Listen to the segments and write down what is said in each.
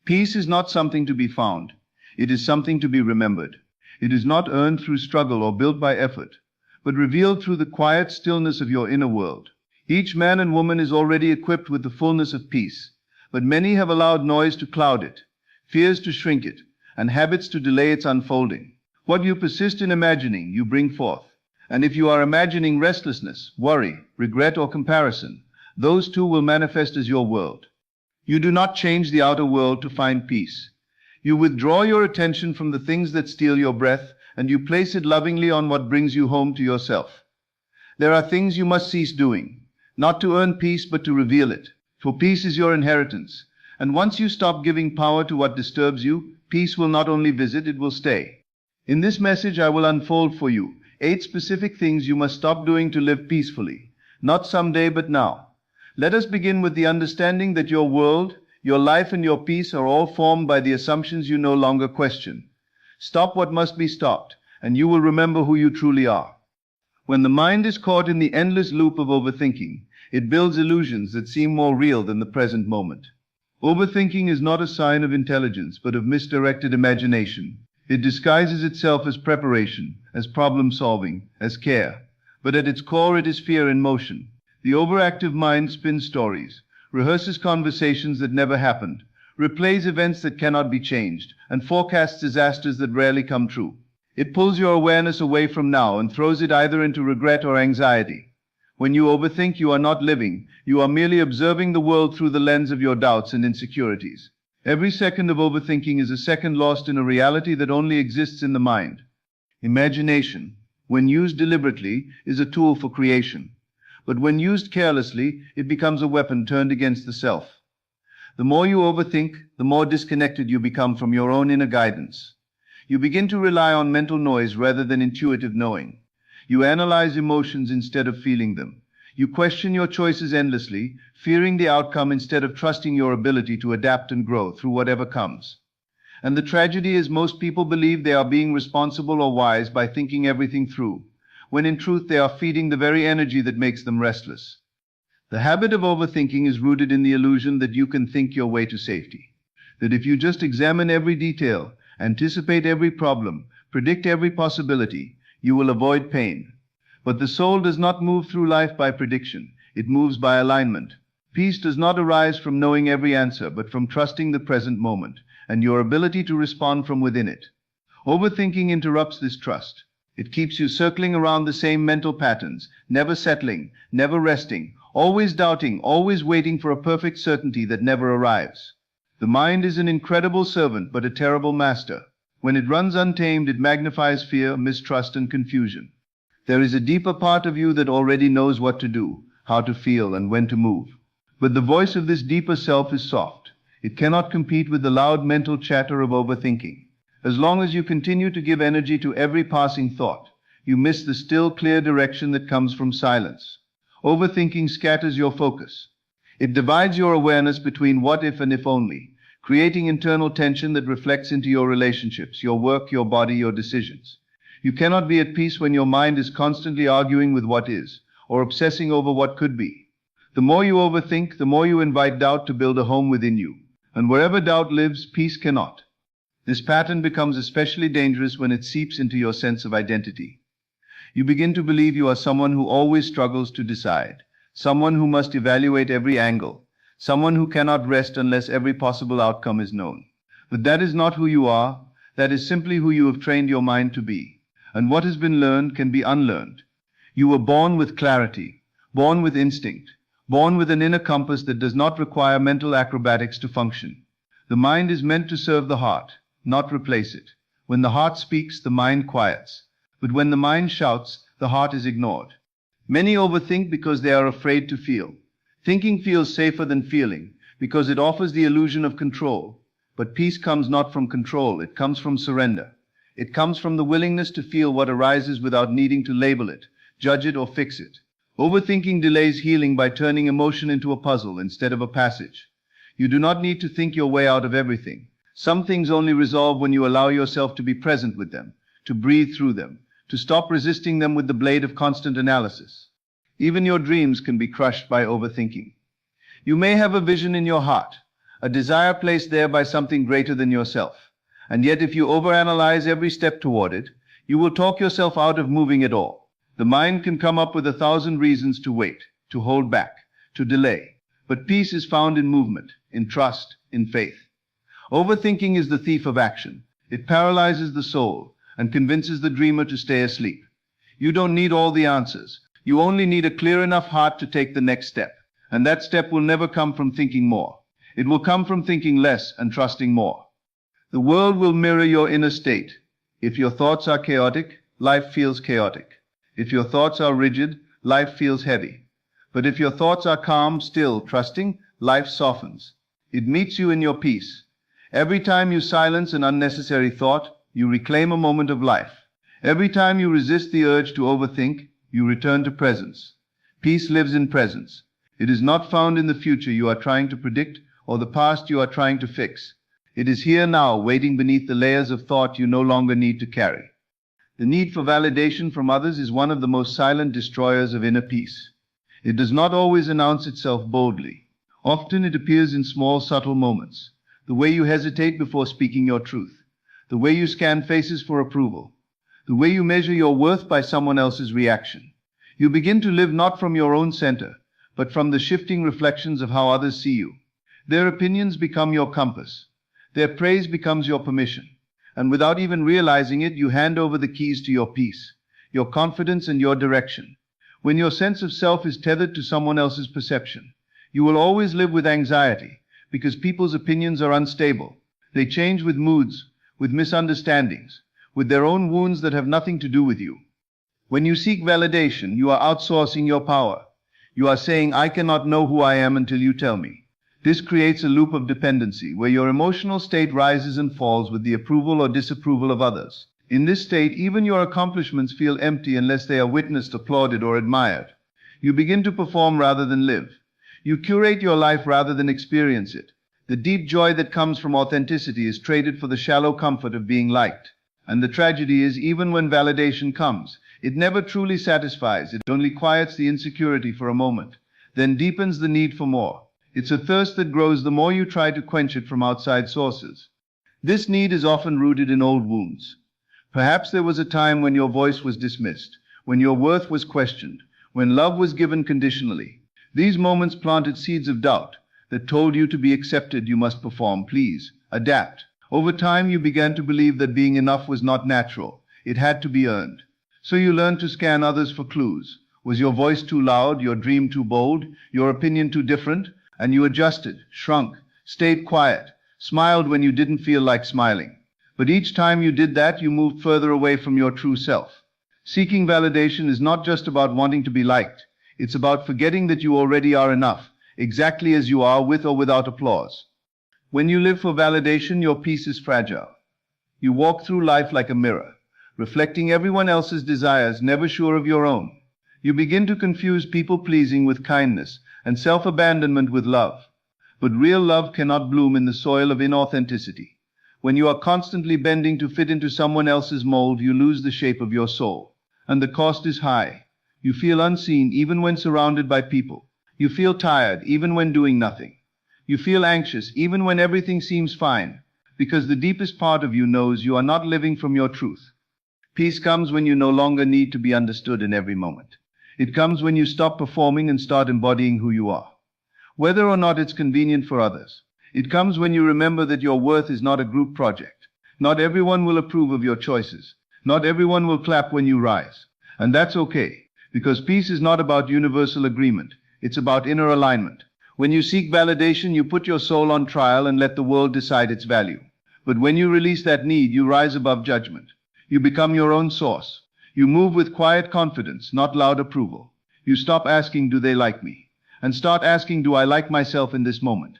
Peace is not something to be found. It is something to be remembered. It is not earned through struggle or built by effort, but revealed through the quiet stillness of your inner world. Each man and woman is already equipped with the fullness of peace, but many have allowed noise to cloud it, fears to shrink it, and habits to delay its unfolding. What you persist in imagining, you bring forth. And if you are imagining restlessness, worry, regret, or comparison, those too will manifest as your world. You do not change the outer world to find peace. You withdraw your attention from the things that steal your breath, and you place it lovingly on what brings you home to yourself. There are things you must cease doing, not to earn peace but to reveal it, for peace is your inheritance. And once you stop giving power to what disturbs you, peace will not only visit, it will stay. In this message I will unfold for you 8 specific things you must stop doing to live peacefully, not someday but now. Let us begin with the understanding that your world, your life and your peace are all formed by the assumptions you no longer question. Stop what must be stopped, and you will remember who you truly are. When the mind is caught in the endless loop of overthinking, it builds illusions that seem more real than the present moment. Overthinking is not a sign of intelligence, but of misdirected imagination. It disguises itself as preparation, as problem-solving, as care. But at its core it is fear in motion. The overactive mind spins stories, rehearses conversations that never happened, replays events that cannot be changed, and forecasts disasters that rarely come true. It pulls your awareness away from now and throws it either into regret or anxiety. When you overthink, you are not living. You are merely observing the world through the lens of your doubts and insecurities. Every second of overthinking is a second lost in a reality that only exists in the mind. Imagination, when used deliberately, is a tool for creation. But when used carelessly, it becomes a weapon turned against the self. The more you overthink, the more disconnected you become from your own inner guidance. You begin to rely on mental noise rather than intuitive knowing. You analyze emotions instead of feeling them. You question your choices endlessly, fearing the outcome instead of trusting your ability to adapt and grow through whatever comes. And the tragedy is most people believe they are being responsible or wise by thinking everything through, when in truth they are feeding the very energy that makes them restless. The habit of overthinking is rooted in the illusion that you can think your way to safety. That if you just examine every detail, anticipate every problem, predict every possibility, you will avoid pain. But the soul does not move through life by prediction. It moves by alignment. Peace does not arise from knowing every answer, but from trusting the present moment and your ability to respond from within it. Overthinking interrupts this trust. It keeps you circling around the same mental patterns, never settling, never resting, always doubting, always waiting for a perfect certainty that never arrives. The mind is an incredible servant, but a terrible master. When it runs untamed, it magnifies fear, mistrust, and confusion. There is a deeper part of you that already knows what to do, how to feel, and when to move. But the voice of this deeper self is soft. It cannot compete with the loud mental chatter of overthinking. As long as you continue to give energy to every passing thought, you miss the still, clear direction that comes from silence. Overthinking scatters your focus. It divides your awareness between what if and if only, creating internal tension that reflects into your relationships, your work, your body, your decisions. You cannot be at peace when your mind is constantly arguing with what is, or obsessing over what could be. The more you overthink, the more you invite doubt to build a home within you. And wherever doubt lives, peace cannot. This pattern becomes especially dangerous when it seeps into your sense of identity. You begin to believe you are someone who always struggles to decide, someone who must evaluate every angle, someone who cannot rest unless every possible outcome is known. But that is not who you are. That is simply who you have trained your mind to be. And what has been learned can be unlearned. You were born with clarity, born with instinct, born with an inner compass that does not require mental acrobatics to function. The mind is meant to serve the heart, not replace it. When the heart speaks, the mind quiets. But when the mind shouts, the heart is ignored. Many overthink because they are afraid to feel. Thinking feels safer than feeling because it offers the illusion of control. But peace comes not from control, it comes from surrender. It comes from the willingness to feel what arises without needing to label it, judge it, or fix it. Overthinking delays healing by turning emotion into a puzzle instead of a passage. You do not need to think your way out of everything. Some things only resolve when you allow yourself to be present with them, to breathe through them, to stop resisting them with the blade of constant analysis. Even your dreams can be crushed by overthinking. You may have a vision in your heart, a desire placed there by something greater than yourself. And yet if you overanalyze every step toward it, you will talk yourself out of moving at all. The mind can come up with 1,000 reasons to wait, to hold back, to delay. But peace is found in movement, in trust, in faith. Overthinking is the thief of action. It paralyzes the soul and convinces the dreamer to stay asleep. You don't need all the answers. You only need a clear enough heart to take the next step. And that step will never come from thinking more. It will come from thinking less and trusting more. The world will mirror your inner state. If your thoughts are chaotic, life feels chaotic. If your thoughts are rigid, life feels heavy. But if your thoughts are calm, still, trusting, life softens. It meets you in your peace. Every time you silence an unnecessary thought, you reclaim a moment of life. Every time you resist the urge to overthink, you return to presence. Peace lives in presence. It is not found in the future you are trying to predict or the past you are trying to fix. It is here now, waiting beneath the layers of thought you no longer need to carry. The need for validation from others is one of the most silent destroyers of inner peace. It does not always announce itself boldly. Often it appears in small, subtle moments. The way you hesitate before speaking your truth. The way you scan faces for approval. The way you measure your worth by someone else's reaction. You begin to live not from your own center, but from the shifting reflections of how others see you. Their opinions become your compass. Their praise becomes your permission. And without even realizing it, you hand over the keys to your peace, your confidence and your direction. When your sense of self is tethered to someone else's perception, you will always live with anxiety, because people's opinions are unstable. They change with moods, with misunderstandings, with their own wounds that have nothing to do with you. When you seek validation, you are outsourcing your power. You are saying, I cannot know who I am until you tell me. This creates a loop of dependency, where your emotional state rises and falls with the approval or disapproval of others. In this state, even your accomplishments feel empty unless they are witnessed, applauded, or admired. You begin to perform rather than live. You curate your life rather than experience it. The deep joy that comes from authenticity is traded for the shallow comfort of being liked. And the tragedy is, even when validation comes, it never truly satisfies. It only quiets the insecurity for a moment, then deepens the need for more. It's a thirst that grows the more you try to quench it from outside sources. This need is often rooted in old wounds. Perhaps there was a time when your voice was dismissed, when your worth was questioned, when love was given conditionally. These moments planted seeds of doubt that told you to be accepted, you must perform, please, adapt. Over time, you began to believe that being enough was not natural. It had to be earned. So you learned to scan others for clues. Was your voice too loud, your dream too bold, your opinion too different? And you adjusted, shrunk, stayed quiet, smiled when you didn't feel like smiling. But each time you did that, you moved further away from your true self. Seeking validation is not just about wanting to be liked. It's about forgetting that you already are enough, exactly as you are, with or without applause. When you live for validation, your peace is fragile. You walk through life like a mirror, reflecting everyone else's desires, never sure of your own. You begin to confuse people-pleasing with kindness and self-abandonment with love. But real love cannot bloom in the soil of inauthenticity. When you are constantly bending to fit into someone else's mold, you lose the shape of your soul. And the cost is high. You feel unseen even when surrounded by people. You feel tired even when doing nothing. You feel anxious even when everything seems fine, because the deepest part of you knows you are not living from your truth. Peace comes when you no longer need to be understood in every moment. It comes when you stop performing and start embodying who you are, whether or not it's convenient for others. It comes when you remember that your worth is not a group project. Not everyone will approve of your choices. Not everyone will clap when you rise. And that's okay. Because peace is not about universal agreement. It's about inner alignment. When you seek validation, you put your soul on trial and let the world decide its value. But when you release that need, you rise above judgment. You become your own source. You move with quiet confidence, not loud approval. You stop asking, do they like me? And start asking, do I like myself in this moment?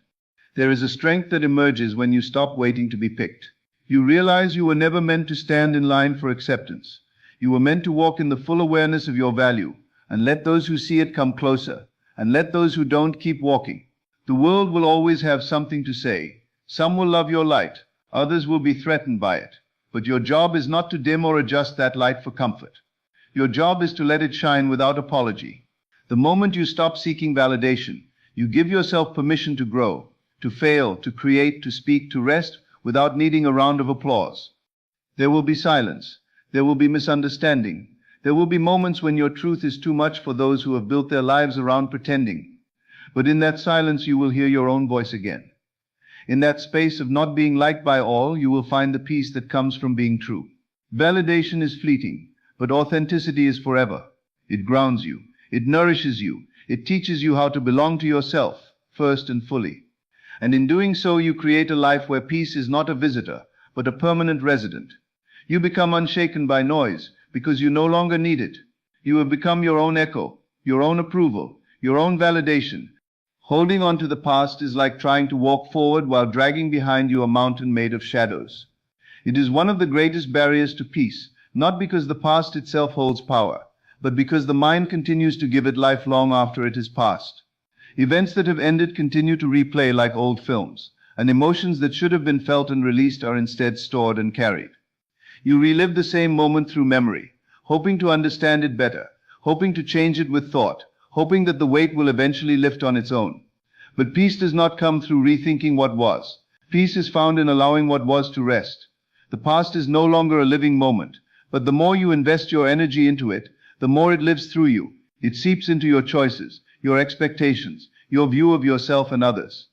There is a strength that emerges when you stop waiting to be picked. You realize you were never meant to stand in line for acceptance. You were meant to walk in the full awareness of your value, and let those who see it come closer, and let those who don't keep walking. The world will always have something to say. Some will love your light, others will be threatened by it. But your job is not to dim or adjust that light for comfort. Your job is to let it shine without apology. The moment you stop seeking validation, you give yourself permission to grow, to fail, to create, to speak, to rest without needing a round of applause. There will be silence. There will be misunderstanding. There will be moments when your truth is too much for those who have built their lives around pretending. But in that silence you will hear your own voice again. In that space of not being liked by all, you will find the peace that comes from being true. Validation is fleeting, but authenticity is forever. It grounds you. It nourishes you. It teaches you how to belong to yourself, first and fully. And in doing so, you create a life where peace is not a visitor, but a permanent resident. You become unshaken by noise, because you no longer need it. You have become your own echo, your own approval, your own validation. Holding on to the past is like trying to walk forward while dragging behind you a mountain made of shadows. It is one of the greatest barriers to peace, not because the past itself holds power, but because the mind continues to give it life long after it has passed. Events that have ended continue to replay like old films, and emotions that should have been felt and released are instead stored and carried. You relive the same moment through memory, hoping to understand it better, hoping to change it with thought, hoping that the weight will eventually lift on its own. But peace does not come through rethinking what was. Peace is found in allowing what was to rest. The past is no longer a living moment, but the more you invest your energy into it, the more it lives through you. It seeps into your choices, your expectations, your view of yourself and others.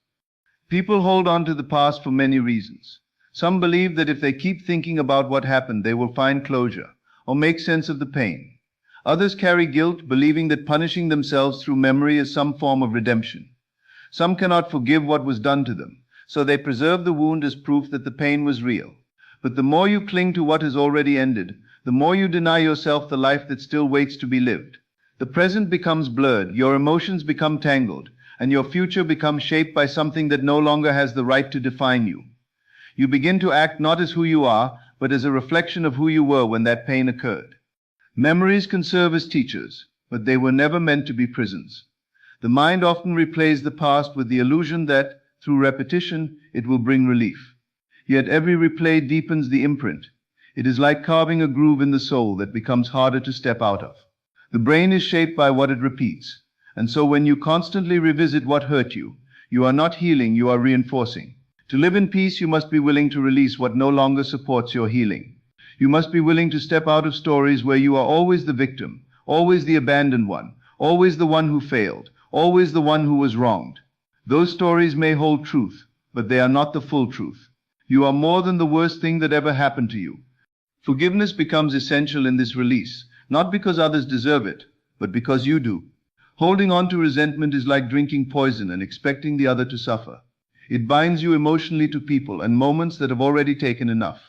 People hold on to the past for many reasons. Some believe that if they keep thinking about what happened, they will find closure or make sense of the pain. Others carry guilt, believing that punishing themselves through memory is some form of redemption. Some cannot forgive what was done to them, so they preserve the wound as proof that the pain was real. But the more you cling to what has already ended, the more you deny yourself the life that still waits to be lived. The present becomes blurred, your emotions become tangled, and your future becomes shaped by something that no longer has the right to define you. You begin to act not as who you are, but as a reflection of who you were when that pain occurred. Memories can serve as teachers, but they were never meant to be prisons. The mind often replays the past with the illusion that, through repetition, it will bring relief. Yet every replay deepens the imprint. It is like carving a groove in the soul that becomes harder to step out of. The brain is shaped by what it repeats, and so when you constantly revisit what hurt you, you are not healing, you are reinforcing. To live in peace, you must be willing to release what no longer supports your healing. You must be willing to step out of stories where you are always the victim, always the abandoned one, always the one who failed, always the one who was wronged. Those stories may hold truth, but they are not the full truth. You are more than the worst thing that ever happened to you. Forgiveness becomes essential in this release, not because others deserve it, but because you do. Holding on to resentment is like drinking poison and expecting the other to suffer. It binds you emotionally to people and moments that have already taken enough.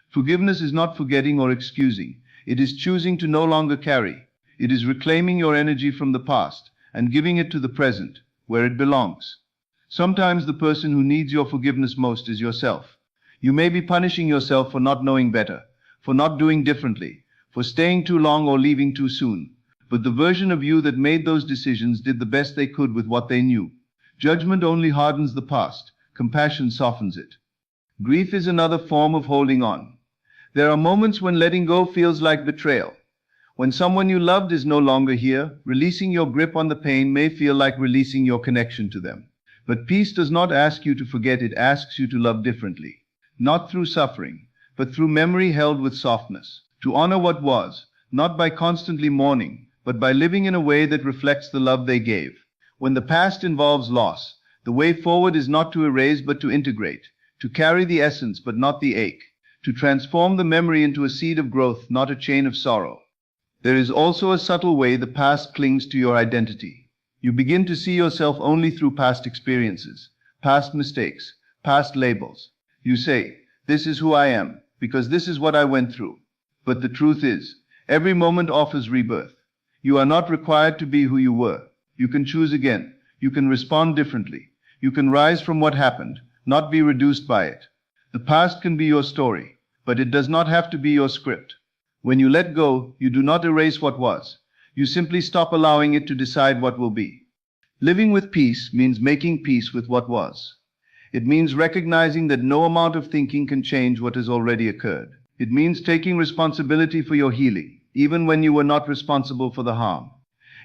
Forgiveness is not forgetting or excusing. It is choosing to no longer carry. It is reclaiming your energy from the past and giving it to the present, where it belongs. Sometimes the person who needs your forgiveness most is yourself. You may be punishing yourself for not knowing better, for not doing differently, for staying too long or leaving too soon. But the version of you that made those decisions did the best they could with what they knew. Judgment only hardens the past. Compassion softens it. Grief is another form of holding on. There are moments when letting go feels like betrayal. When someone you loved is no longer here, releasing your grip on the pain may feel like releasing your connection to them. But peace does not ask you to forget, it asks you to love differently. Not through suffering, but through memory held with softness. To honor what was, not by constantly mourning, but by living in a way that reflects the love they gave. When the past involves loss, the way forward is not to erase but to integrate, to carry the essence but not the ache, to transform the memory into a seed of growth, not a chain of sorrow. There is also a subtle way the past clings to your identity. You begin to see yourself only through past experiences, past mistakes, past labels. You say, "This is who I am, because this is what I went through." But the truth is, every moment offers rebirth. You are not required to be who you were. You can choose again. You can respond differently. You can rise from what happened, not be reduced by it. The past can be your story, but it does not have to be your script. When you let go, you do not erase what was. You simply stop allowing it to decide what will be. Living with peace means making peace with what was. It means recognizing that no amount of thinking can change what has already occurred. It means taking responsibility for your healing, even when you were not responsible for the harm.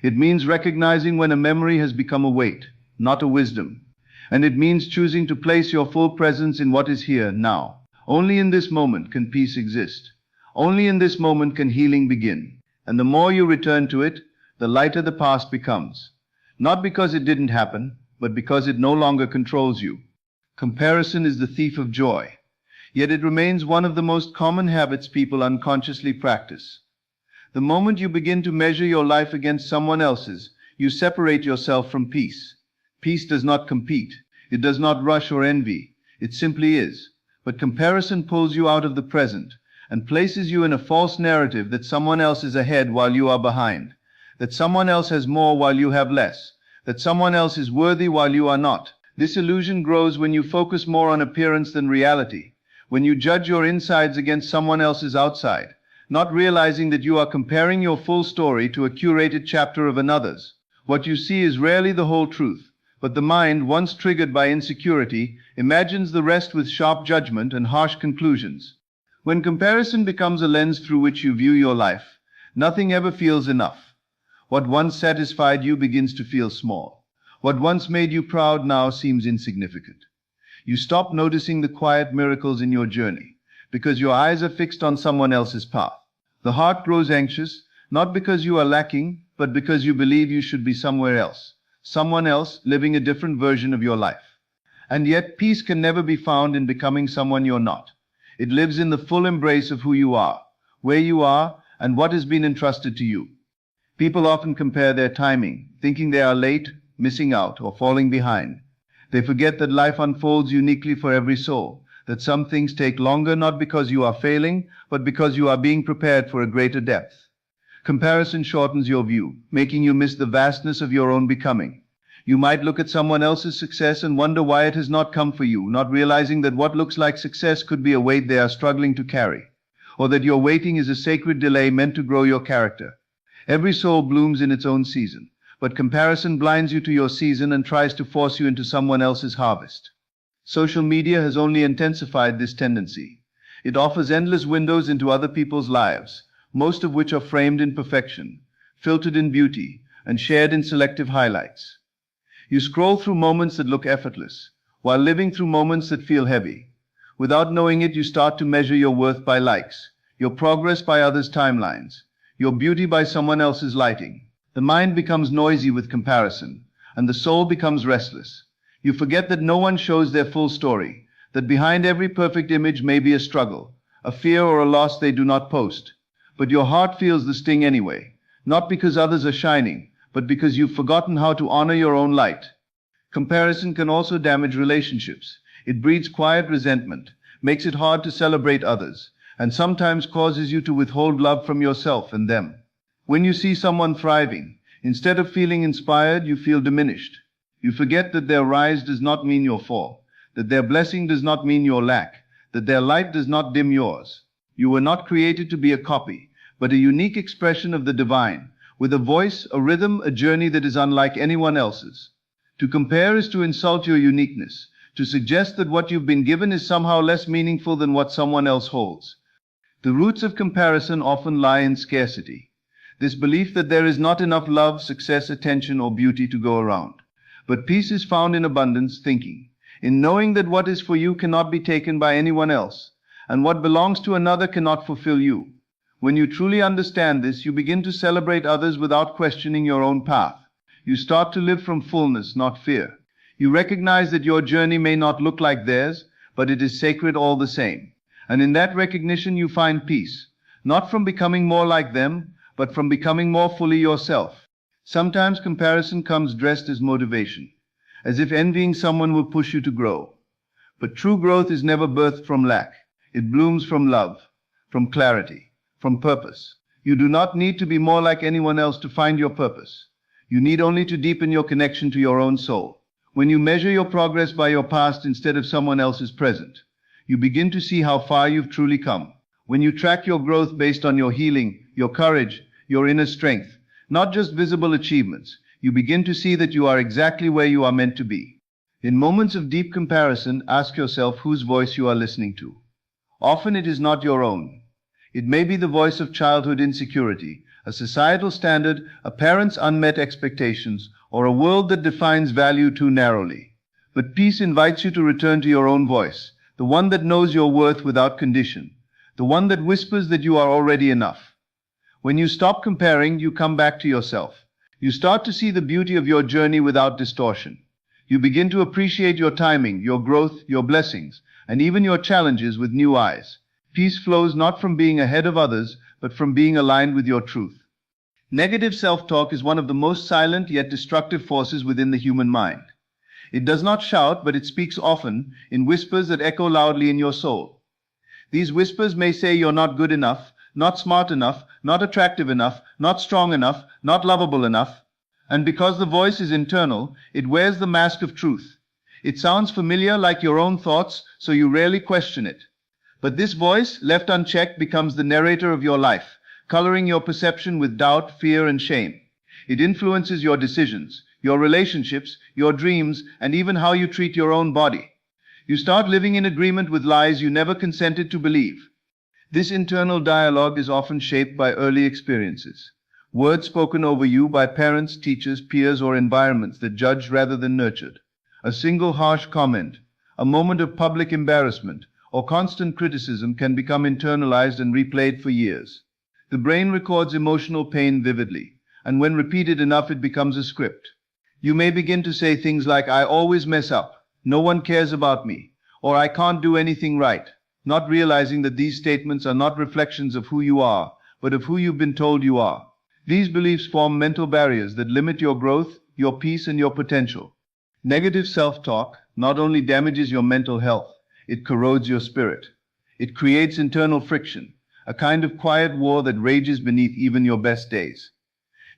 It means recognizing when a memory has become a weight, not a wisdom. And it means choosing to place your full presence in what is here now. Only in this moment can peace exist. Only in this moment can healing begin. And the more you return to it, the lighter the past becomes. Not because it didn't happen, but because it no longer controls you. Comparison is the thief of joy, yet it remains one of the most common habits people unconsciously practice. The moment you begin to measure your life against someone else's, you separate yourself from peace. Peace does not compete. It does not rush or envy. It simply is. But comparison pulls you out of the present and places you in a false narrative that someone else is ahead while you are behind, that someone else has more while you have less, that someone else is worthy while you are not. This illusion grows when you focus more on appearance than reality, when you judge your insides against someone else's outside, not realizing that you are comparing your full story to a curated chapter of another's. What you see is rarely the whole truth, but the mind, once triggered by insecurity, imagines the rest with sharp judgment and harsh conclusions. When comparison becomes a lens through which you view your life, nothing ever feels enough. What once satisfied you begins to feel small. What once made you proud now seems insignificant. You stop noticing the quiet miracles in your journey, because your eyes are fixed on someone else's path. The heart grows anxious, not because you are lacking, but because you believe you should be somewhere else, someone else living a different version of your life. And yet peace can never be found in becoming someone you're not. It lives in the full embrace of who you are, where you are, and what has been entrusted to you. People often compare their timing, thinking they are late, missing out, or falling behind. They forget that life unfolds uniquely for every soul, that some things take longer not because you are failing, but because you are being prepared for a greater depth. Comparison shortens your view, making you miss the vastness of your own becoming. You might look at someone else's success and wonder why it has not come for you, not realizing that what looks like success could be a weight they are struggling to carry, or that your waiting is a sacred delay meant to grow your character. Every soul blooms in its own season, but comparison blinds you to your season and tries to force you into someone else's harvest. Social media has only intensified this tendency. It offers endless windows into other people's lives, most of which are framed in perfection, filtered in beauty, and shared in selective highlights. You scroll through moments that look effortless, while living through moments that feel heavy. Without knowing it, you start to measure your worth by likes, your progress by others' timelines, your beauty by someone else's lighting. The mind becomes noisy with comparison, and the soul becomes restless. You forget that no one shows their full story, that behind every perfect image may be a struggle, a fear or a loss they do not post. But your heart feels the sting anyway, not because others are shining, but because you've forgotten how to honor your own light. Comparison can also damage relationships. It breeds quiet resentment, makes it hard to celebrate others, and sometimes causes you to withhold love from yourself and them. When you see someone thriving, instead of feeling inspired, you feel diminished. You forget that their rise does not mean your fall, that their blessing does not mean your lack, that their light does not dim yours. You were not created to be a copy, but a unique expression of the divine, with a voice, a rhythm, a journey that is unlike anyone else's. To compare is to insult your uniqueness, to suggest that what you've been given is somehow less meaningful than what someone else holds. The roots of comparison often lie in scarcity, this belief that there is not enough love, success, attention, or beauty to go around. But peace is found in abundance thinking, in knowing that what is for you cannot be taken by anyone else, and what belongs to another cannot fulfill you. When you truly understand this, you begin to celebrate others without questioning your own path. You start to live from fullness, not fear. You recognize that your journey may not look like theirs, but it is sacred all the same. And in that recognition you find peace, not from becoming more like them, but from becoming more fully yourself. Sometimes comparison comes dressed as motivation, as if envying someone will push you to grow. But true growth is never birthed from lack. It blooms from love, from clarity, from purpose. You do not need to be more like anyone else to find your purpose. You need only to deepen your connection to your own soul. When you measure your progress by your past instead of someone else's present, you begin to see how far you've truly come. When you track your growth based on your healing, your courage, your inner strength, not just visible achievements, you begin to see that you are exactly where you are meant to be. In moments of deep comparison, ask yourself whose voice you are listening to. Often it is not your own. It may be the voice of childhood insecurity, a societal standard, a parent's unmet expectations, or a world that defines value too narrowly. But peace invites you to return to your own voice, the one that knows your worth without condition, the one that whispers that you are already enough. When you stop comparing, you come back to yourself. You start to see the beauty of your journey without distortion. You begin to appreciate your timing, your growth, your blessings, and even your challenges with new eyes. Peace flows not from being ahead of others, but from being aligned with your truth. Negative self-talk is one of the most silent yet destructive forces within the human mind. It does not shout, but it speaks often, in whispers that echo loudly in your soul. These whispers may say you're not good enough, not smart enough, not attractive enough, not strong enough, not lovable enough. And because the voice is internal, it wears the mask of truth. It sounds familiar, like your own thoughts, so you rarely question it. But this voice, left unchecked, becomes the narrator of your life, coloring your perception with doubt, fear, and shame. It influences your decisions, your relationships, your dreams, and even how you treat your own body. You start living in agreement with lies you never consented to believe. This internal dialogue is often shaped by early experiences. Words spoken over you by parents, teachers, peers, or environments that judged rather than nurtured. A single harsh comment, a moment of public embarrassment, or constant criticism can become internalized and replayed for years. The brain records emotional pain vividly, and when repeated enough it becomes a script. You may begin to say things like, "I always mess up," "no one cares about me," or "I can't do anything right," not realizing that these statements are not reflections of who you are, but of who you've been told you are. These beliefs form mental barriers that limit your growth, your peace, and your potential. Negative self-talk not only damages your mental health, it corrodes your spirit. It creates internal friction, a kind of quiet war that rages beneath even your best days.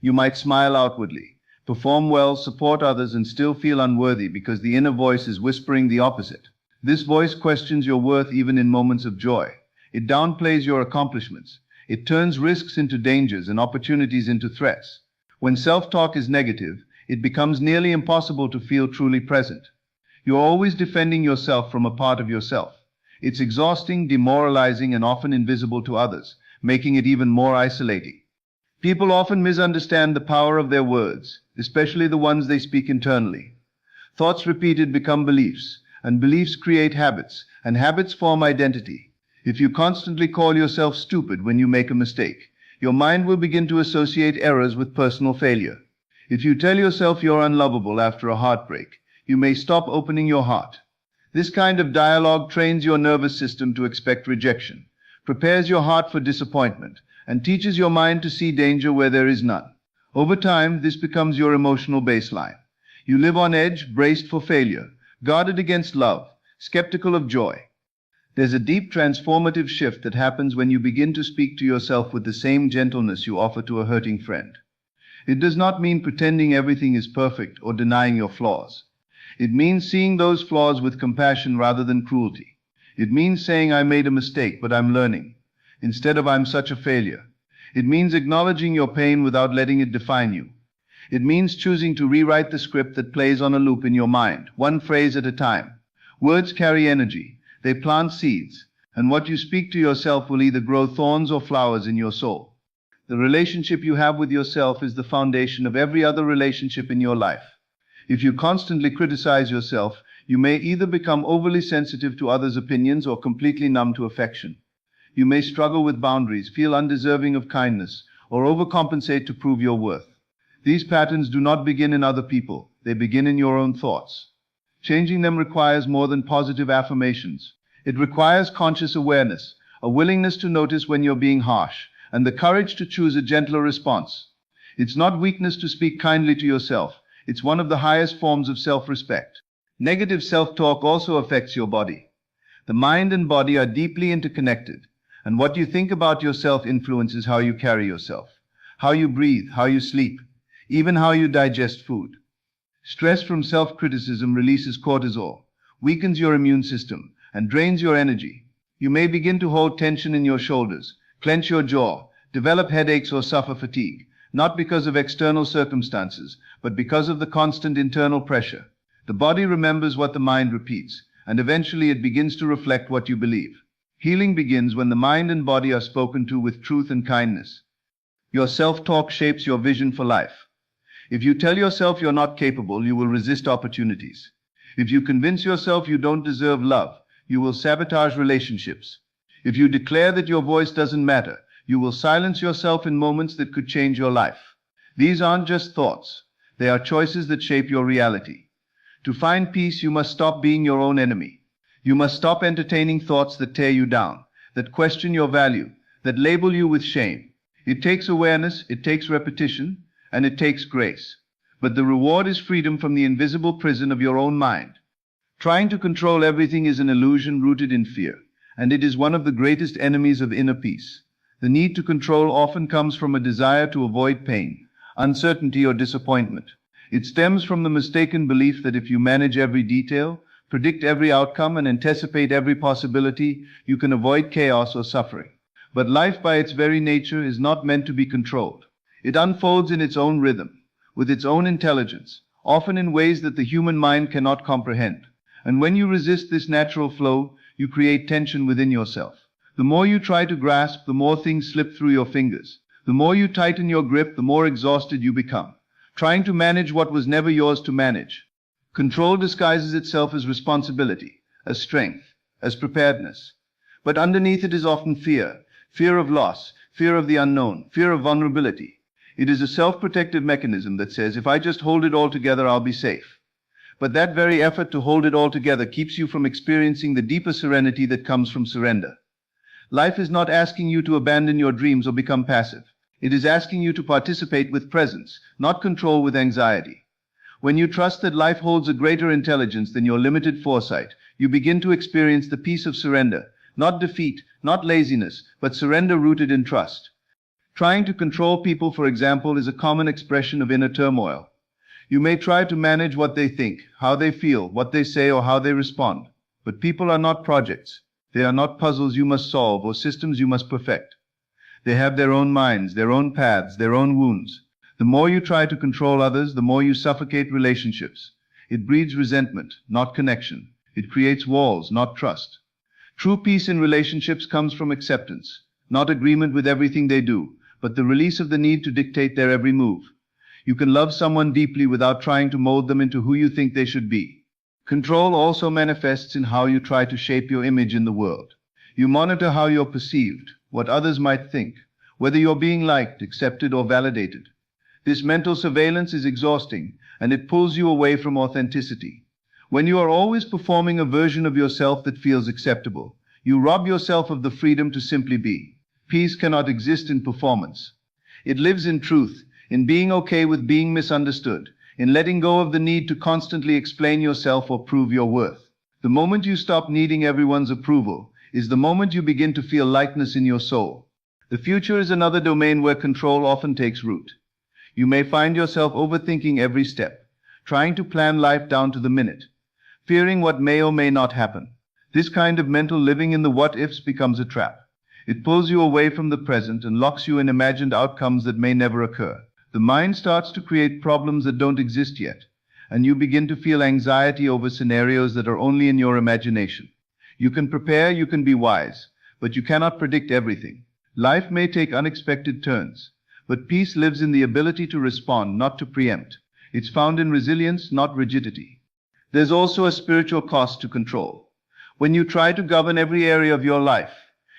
You might smile outwardly, perform well, support others, and still feel unworthy because the inner voice is whispering the opposite. This voice questions your worth even in moments of joy. It downplays your accomplishments. It turns risks into dangers and opportunities into threats. When self-talk is negative, it becomes nearly impossible to feel truly present. You're always defending yourself from a part of yourself. It's exhausting, demoralizing, and often invisible to others, making it even more isolating. People often misunderstand the power of their words, especially the ones they speak internally. Thoughts repeated become beliefs, and beliefs create habits, and habits form identity. If you constantly call yourself stupid when you make a mistake, your mind will begin to associate errors with personal failure. If you tell yourself you're unlovable after a heartbreak, you may stop opening your heart. This kind of dialogue trains your nervous system to expect rejection, prepares your heart for disappointment, and teaches your mind to see danger where there is none. Over time, this becomes your emotional baseline. You live on edge, braced for failure, guarded against love, skeptical of joy. There's a deep transformative shift that happens when you begin to speak to yourself with the same gentleness you offer to a hurting friend. It does not mean pretending everything is perfect or denying your flaws. It means seeing those flaws with compassion rather than cruelty. It means saying, "I made a mistake, but I'm learning," instead of "I'm such a failure." It means acknowledging your pain without letting it define you. It means choosing to rewrite the script that plays on a loop in your mind, one phrase at a time. Words carry energy. They plant seeds, and what you speak to yourself will either grow thorns or flowers in your soul. The relationship you have with yourself is the foundation of every other relationship in your life. If you constantly criticize yourself, you may either become overly sensitive to others' opinions or completely numb to affection. You may struggle with boundaries, feel undeserving of kindness, or overcompensate to prove your worth. These patterns do not begin in other people, they begin in your own thoughts. Changing them requires more than positive affirmations. It requires conscious awareness, a willingness to notice when you're being harsh, and the courage to choose a gentler response. It's not weakness to speak kindly to yourself. It's one of the highest forms of self-respect. Negative self-talk also affects your body. The mind and body are deeply interconnected, and what you think about yourself influences how you carry yourself, how you breathe, how you sleep, even how you digest food. Stress from self-criticism releases cortisol, weakens your immune system, and drains your energy. You may begin to hold tension in your shoulders, clench your jaw, develop headaches, or suffer fatigue, not because of external circumstances, but because of the constant internal pressure. The body remembers what the mind repeats, and eventually it begins to reflect what you believe. Healing begins when the mind and body are spoken to with truth and kindness. Your self-talk shapes your vision for life. If you tell yourself you're not capable, you will resist opportunities. If you convince yourself you don't deserve love, you will sabotage relationships. If you declare that your voice doesn't matter, you will silence yourself in moments that could change your life. These aren't just thoughts. They are choices that shape your reality. To find peace, you must stop being your own enemy. You must stop entertaining thoughts that tear you down, that question your value, that label you with shame. It takes awareness, it takes repetition, and it takes grace. But the reward is freedom from the invisible prison of your own mind. Trying to control everything is an illusion rooted in fear, and it is one of the greatest enemies of inner peace. The need to control often comes from a desire to avoid pain, uncertainty, or disappointment. It stems from the mistaken belief that if you manage every detail, predict every outcome, and anticipate every possibility, you can avoid chaos or suffering. But life by its very nature is not meant to be controlled. It unfolds in its own rhythm, with its own intelligence, often in ways that the human mind cannot comprehend. And when you resist this natural flow, you create tension within yourself. The more you try to grasp, the more things slip through your fingers. The more you tighten your grip, the more exhausted you become, trying to manage what was never yours to manage. Control disguises itself as responsibility, as strength, as preparedness. But underneath it is often fear. Fear of loss, fear of the unknown, fear of vulnerability. It is a self-protective mechanism that says, if I just hold it all together, I'll be safe. But that very effort to hold it all together keeps you from experiencing the deeper serenity that comes from surrender. Life is not asking you to abandon your dreams or become passive. It is asking you to participate with presence, not control with anxiety. When you trust that life holds a greater intelligence than your limited foresight, you begin to experience the peace of surrender. Not defeat, not laziness, but surrender rooted in trust. Trying to control people, for example, is a common expression of inner turmoil. You may try to manage what they think, how they feel, what they say, or how they respond. But people are not projects. They are not puzzles you must solve or systems you must perfect. They have their own minds, their own paths, their own wounds. The more you try to control others, the more you suffocate relationships. It breeds resentment, not connection. It creates walls, not trust. True peace in relationships comes from acceptance, not agreement with everything they do, but the release of the need to dictate their every move. You can love someone deeply without trying to mold them into who you think they should be. Control also manifests in how you try to shape your image in the world. You monitor how you're perceived, what others might think, whether you're being liked, accepted, or validated. This mental surveillance is exhausting, and it pulls you away from authenticity. When you are always performing a version of yourself that feels acceptable, you rob yourself of the freedom to simply be. Peace cannot exist in performance. It lives in truth, in being okay with being misunderstood, in letting go of the need to constantly explain yourself or prove your worth. The moment you stop needing everyone's approval is the moment you begin to feel lightness in your soul. The future is another domain where control often takes root. You may find yourself overthinking every step, trying to plan life down to the minute, fearing what may or may not happen. This kind of mental living in the what-ifs becomes a trap. It pulls you away from the present and locks you in imagined outcomes that may never occur. The mind starts to create problems that don't exist yet, and you begin to feel anxiety over scenarios that are only in your imagination. You can prepare, you can be wise, but you cannot predict everything. Life may take unexpected turns, but peace lives in the ability to respond, not to preempt. It's found in resilience, not rigidity. There's also a spiritual cost to control. When you try to govern every area of your life,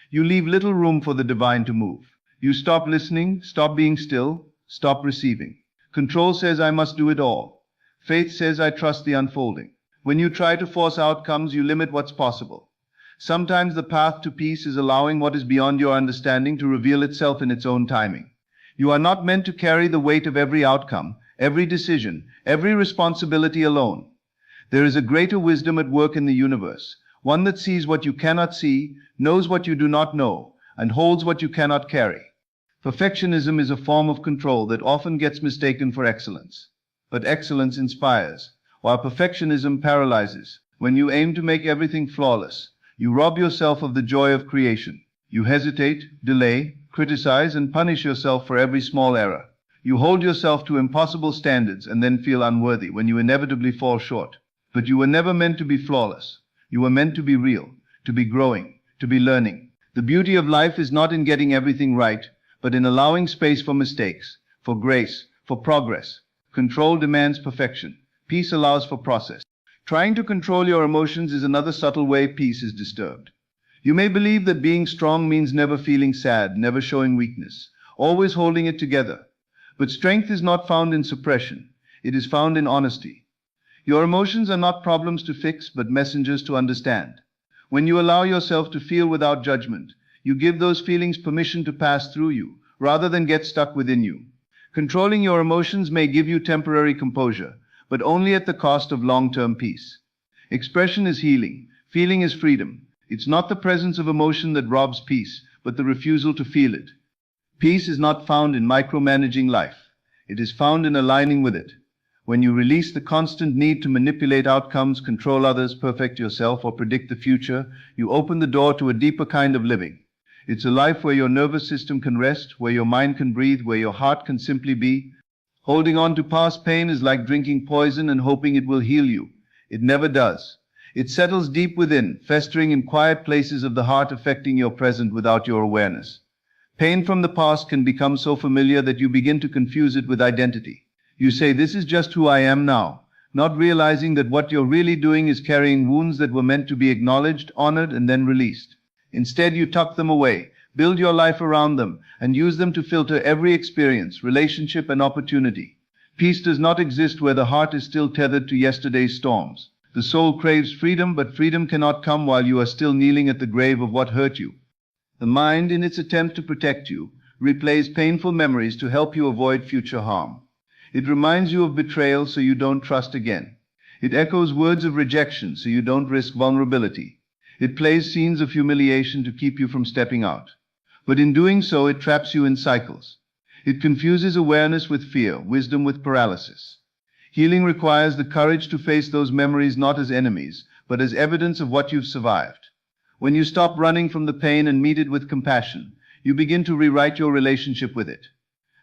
you leave little room for the divine to move. You stop listening, stop being still, stop receiving. Control says, I must do it all. Faith says, I trust the unfolding. When you try to force outcomes, you limit what's possible. Sometimes the path to peace is allowing what is beyond your understanding to reveal itself in its own timing. You are not meant to carry the weight of every outcome, every decision, every responsibility alone. There is a greater wisdom at work in the universe, one that sees what you cannot see, knows what you do not know, and holds what you cannot carry. Perfectionism is a form of control that often gets mistaken for excellence. But excellence inspires, while perfectionism paralyzes. When you aim to make everything flawless, you rob yourself of the joy of creation. You hesitate, delay, criticize, and punish yourself for every small error. You hold yourself to impossible standards and then feel unworthy when you inevitably fall short. But you were never meant to be flawless. You were meant to be real, to be growing, to be learning. The beauty of life is not in getting everything right, but in allowing space for mistakes, for grace, for progress. Control demands perfection. Peace allows for process. Trying to control your emotions is another subtle way peace is disturbed. You may believe that being strong means never feeling sad, never showing weakness, always holding it together. But strength is not found in suppression. It is found in honesty. Your emotions are not problems to fix, but messengers to understand. When you allow yourself to feel without judgment, you give those feelings permission to pass through you, rather than get stuck within you. Controlling your emotions may give you temporary composure, but only at the cost of long-term peace. Expression is healing. Feeling is freedom. It's not the presence of emotion that robs peace, but the refusal to feel it. Peace is not found in micromanaging life. It is found in aligning with it. When you release the constant need to manipulate outcomes, control others, perfect yourself, or predict the future, you open the door to a deeper kind of living. It's a life where your nervous system can rest, where your mind can breathe, where your heart can simply be. Holding on to past pain is like drinking poison and hoping it will heal you. It never does. It settles deep within, festering in quiet places of the heart, affecting your present without your awareness. Pain from the past can become so familiar that you begin to confuse it with identity. You say, "This is just who I am now," not realizing that what you're really doing is carrying wounds that were meant to be acknowledged, honored, and then released. Instead, you tuck them away, build your life around them, and use them to filter every experience, relationship, and opportunity. Peace does not exist where the heart is still tethered to yesterday's storms. The soul craves freedom, but freedom cannot come while you are still kneeling at the grave of what hurt you. The mind, in its attempt to protect you, replays painful memories to help you avoid future harm. It reminds you of betrayal so you don't trust again. It echoes words of rejection so you don't risk vulnerability. It plays scenes of humiliation to keep you from stepping out. But in doing so, it traps you in cycles. It confuses awareness with fear, wisdom with paralysis. Healing requires the courage to face those memories not as enemies, but as evidence of what you've survived. When you stop running from the pain and meet it with compassion, you begin to rewrite your relationship with it.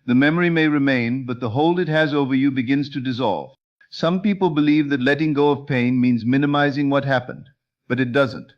The memory may remain, but the hold it has over you begins to dissolve. Some people believe that letting go of pain means minimizing what happened, but it doesn't.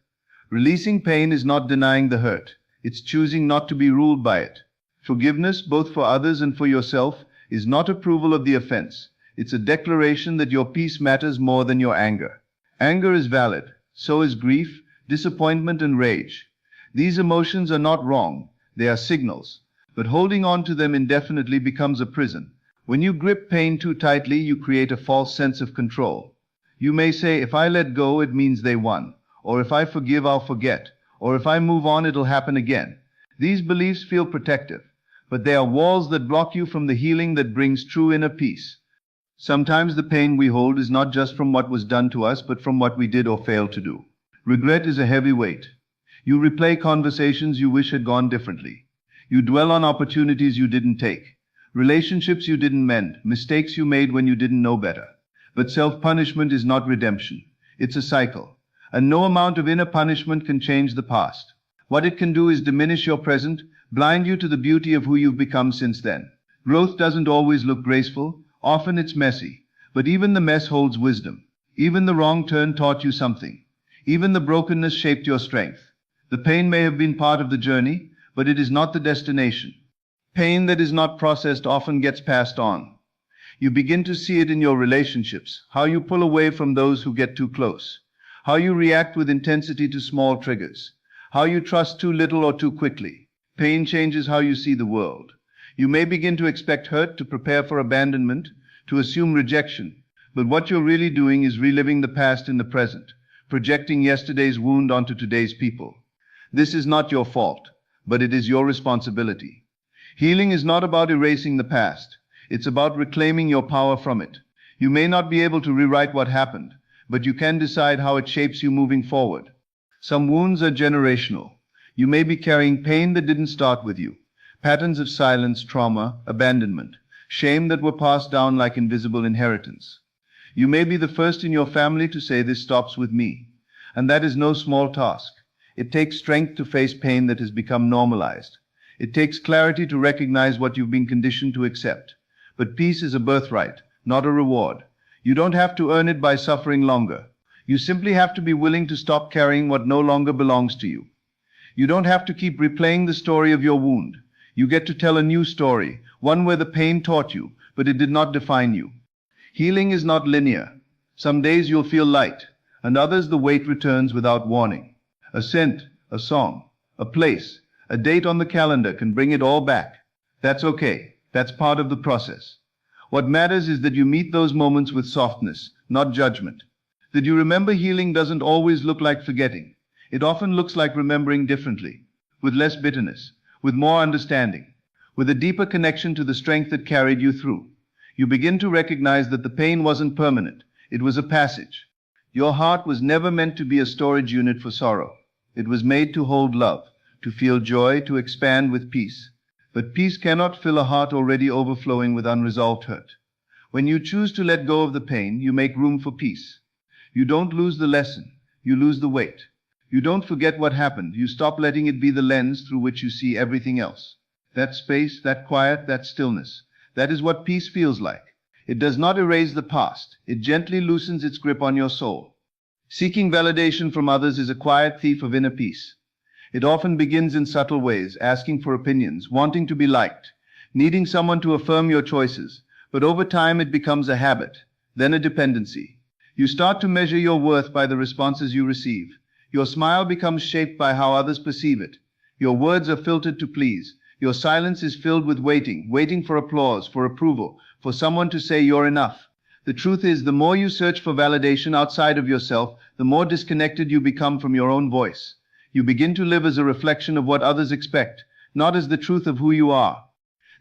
Releasing pain is not denying the hurt. It's choosing not to be ruled by it. Forgiveness, both for others and for yourself, is not approval of the offense. It's a declaration that your peace matters more than your anger. Anger is valid. So is grief, disappointment, and rage. These emotions are not wrong. They are signals. But holding on to them indefinitely becomes a prison. When you grip pain too tightly, you create a false sense of control. You may say, "If I let go, it means they won," or "If I forgive, I'll forget," or "If I move on, it'll happen again." These beliefs feel protective, but they are walls that block you from the healing that brings true inner peace. Sometimes the pain we hold is not just from what was done to us, but from what we did or failed to do. Regret is a heavy weight. You replay conversations you wish had gone differently. You dwell on opportunities you didn't take, relationships you didn't mend, mistakes you made when you didn't know better. But self-punishment is not redemption. It's a cycle. And no amount of inner punishment can change the past. What it can do is diminish your present, blind you to the beauty of who you've become since then. Growth doesn't always look graceful. Often it's messy. But even the mess holds wisdom. Even the wrong turn taught you something. Even the brokenness shaped your strength. The pain may have been part of the journey, but it is not the destination. Pain that is not processed often gets passed on. You begin to see it in your relationships, how you pull away from those who get too close, how you react with intensity to small triggers, how you trust too little or too quickly. Pain changes how you see the world. You may begin to expect hurt, to prepare for abandonment, to assume rejection, but what you're really doing is reliving the past in the present, projecting yesterday's wound onto today's people. This is not your fault, but it is your responsibility. Healing is not about erasing the past. It's about reclaiming your power from it. You may not be able to rewrite what happened, but you can decide how it shapes you moving forward. Some wounds are generational. You may be carrying pain that didn't start with you. Patterns of silence, trauma, abandonment, shame that were passed down like invisible inheritance. You may be the first in your family to say, "This stops with me." And that is no small task. It takes strength to face pain that has become normalized. It takes clarity to recognize what you've been conditioned to accept. But peace is a birthright, not a reward. You don't have to earn it by suffering longer. You simply have to be willing to stop carrying what no longer belongs to you. You don't have to keep replaying the story of your wound. You get to tell a new story, one where the pain taught you, but it did not define you. Healing is not linear. Some days you'll feel light, and others the weight returns without warning. A scent, a song, a place, a date on the calendar can bring it all back. That's okay. That's part of the process. What matters is that you meet those moments with softness, not judgment. That you remember healing doesn't always look like forgetting. It often looks like remembering differently, with less bitterness, with more understanding, with a deeper connection to the strength that carried you through. You begin to recognize that the pain wasn't permanent. It was a passage. Your heart was never meant to be a storage unit for sorrow. It was made to hold love, to feel joy, to expand with peace. But peace cannot fill a heart already overflowing with unresolved hurt. When you choose to let go of the pain, you make room for peace. You don't lose the lesson, you lose the weight. You don't forget what happened, you stop letting it be the lens through which you see everything else. That space, that quiet, that stillness, that is what peace feels like. It does not erase the past, it gently loosens its grip on your soul. Seeking validation from others is a quiet thief of inner peace. It often begins in subtle ways, asking for opinions, wanting to be liked, needing someone to affirm your choices. But over time it becomes a habit, then a dependency. You start to measure your worth by the responses you receive. Your smile becomes shaped by how others perceive it. Your words are filtered to please. Your silence is filled with waiting for applause, for approval, for someone to say you're enough. The truth is, the more you search for validation outside of yourself, the more disconnected you become from your own voice. You begin to live as a reflection of what others expect, not as the truth of who you are.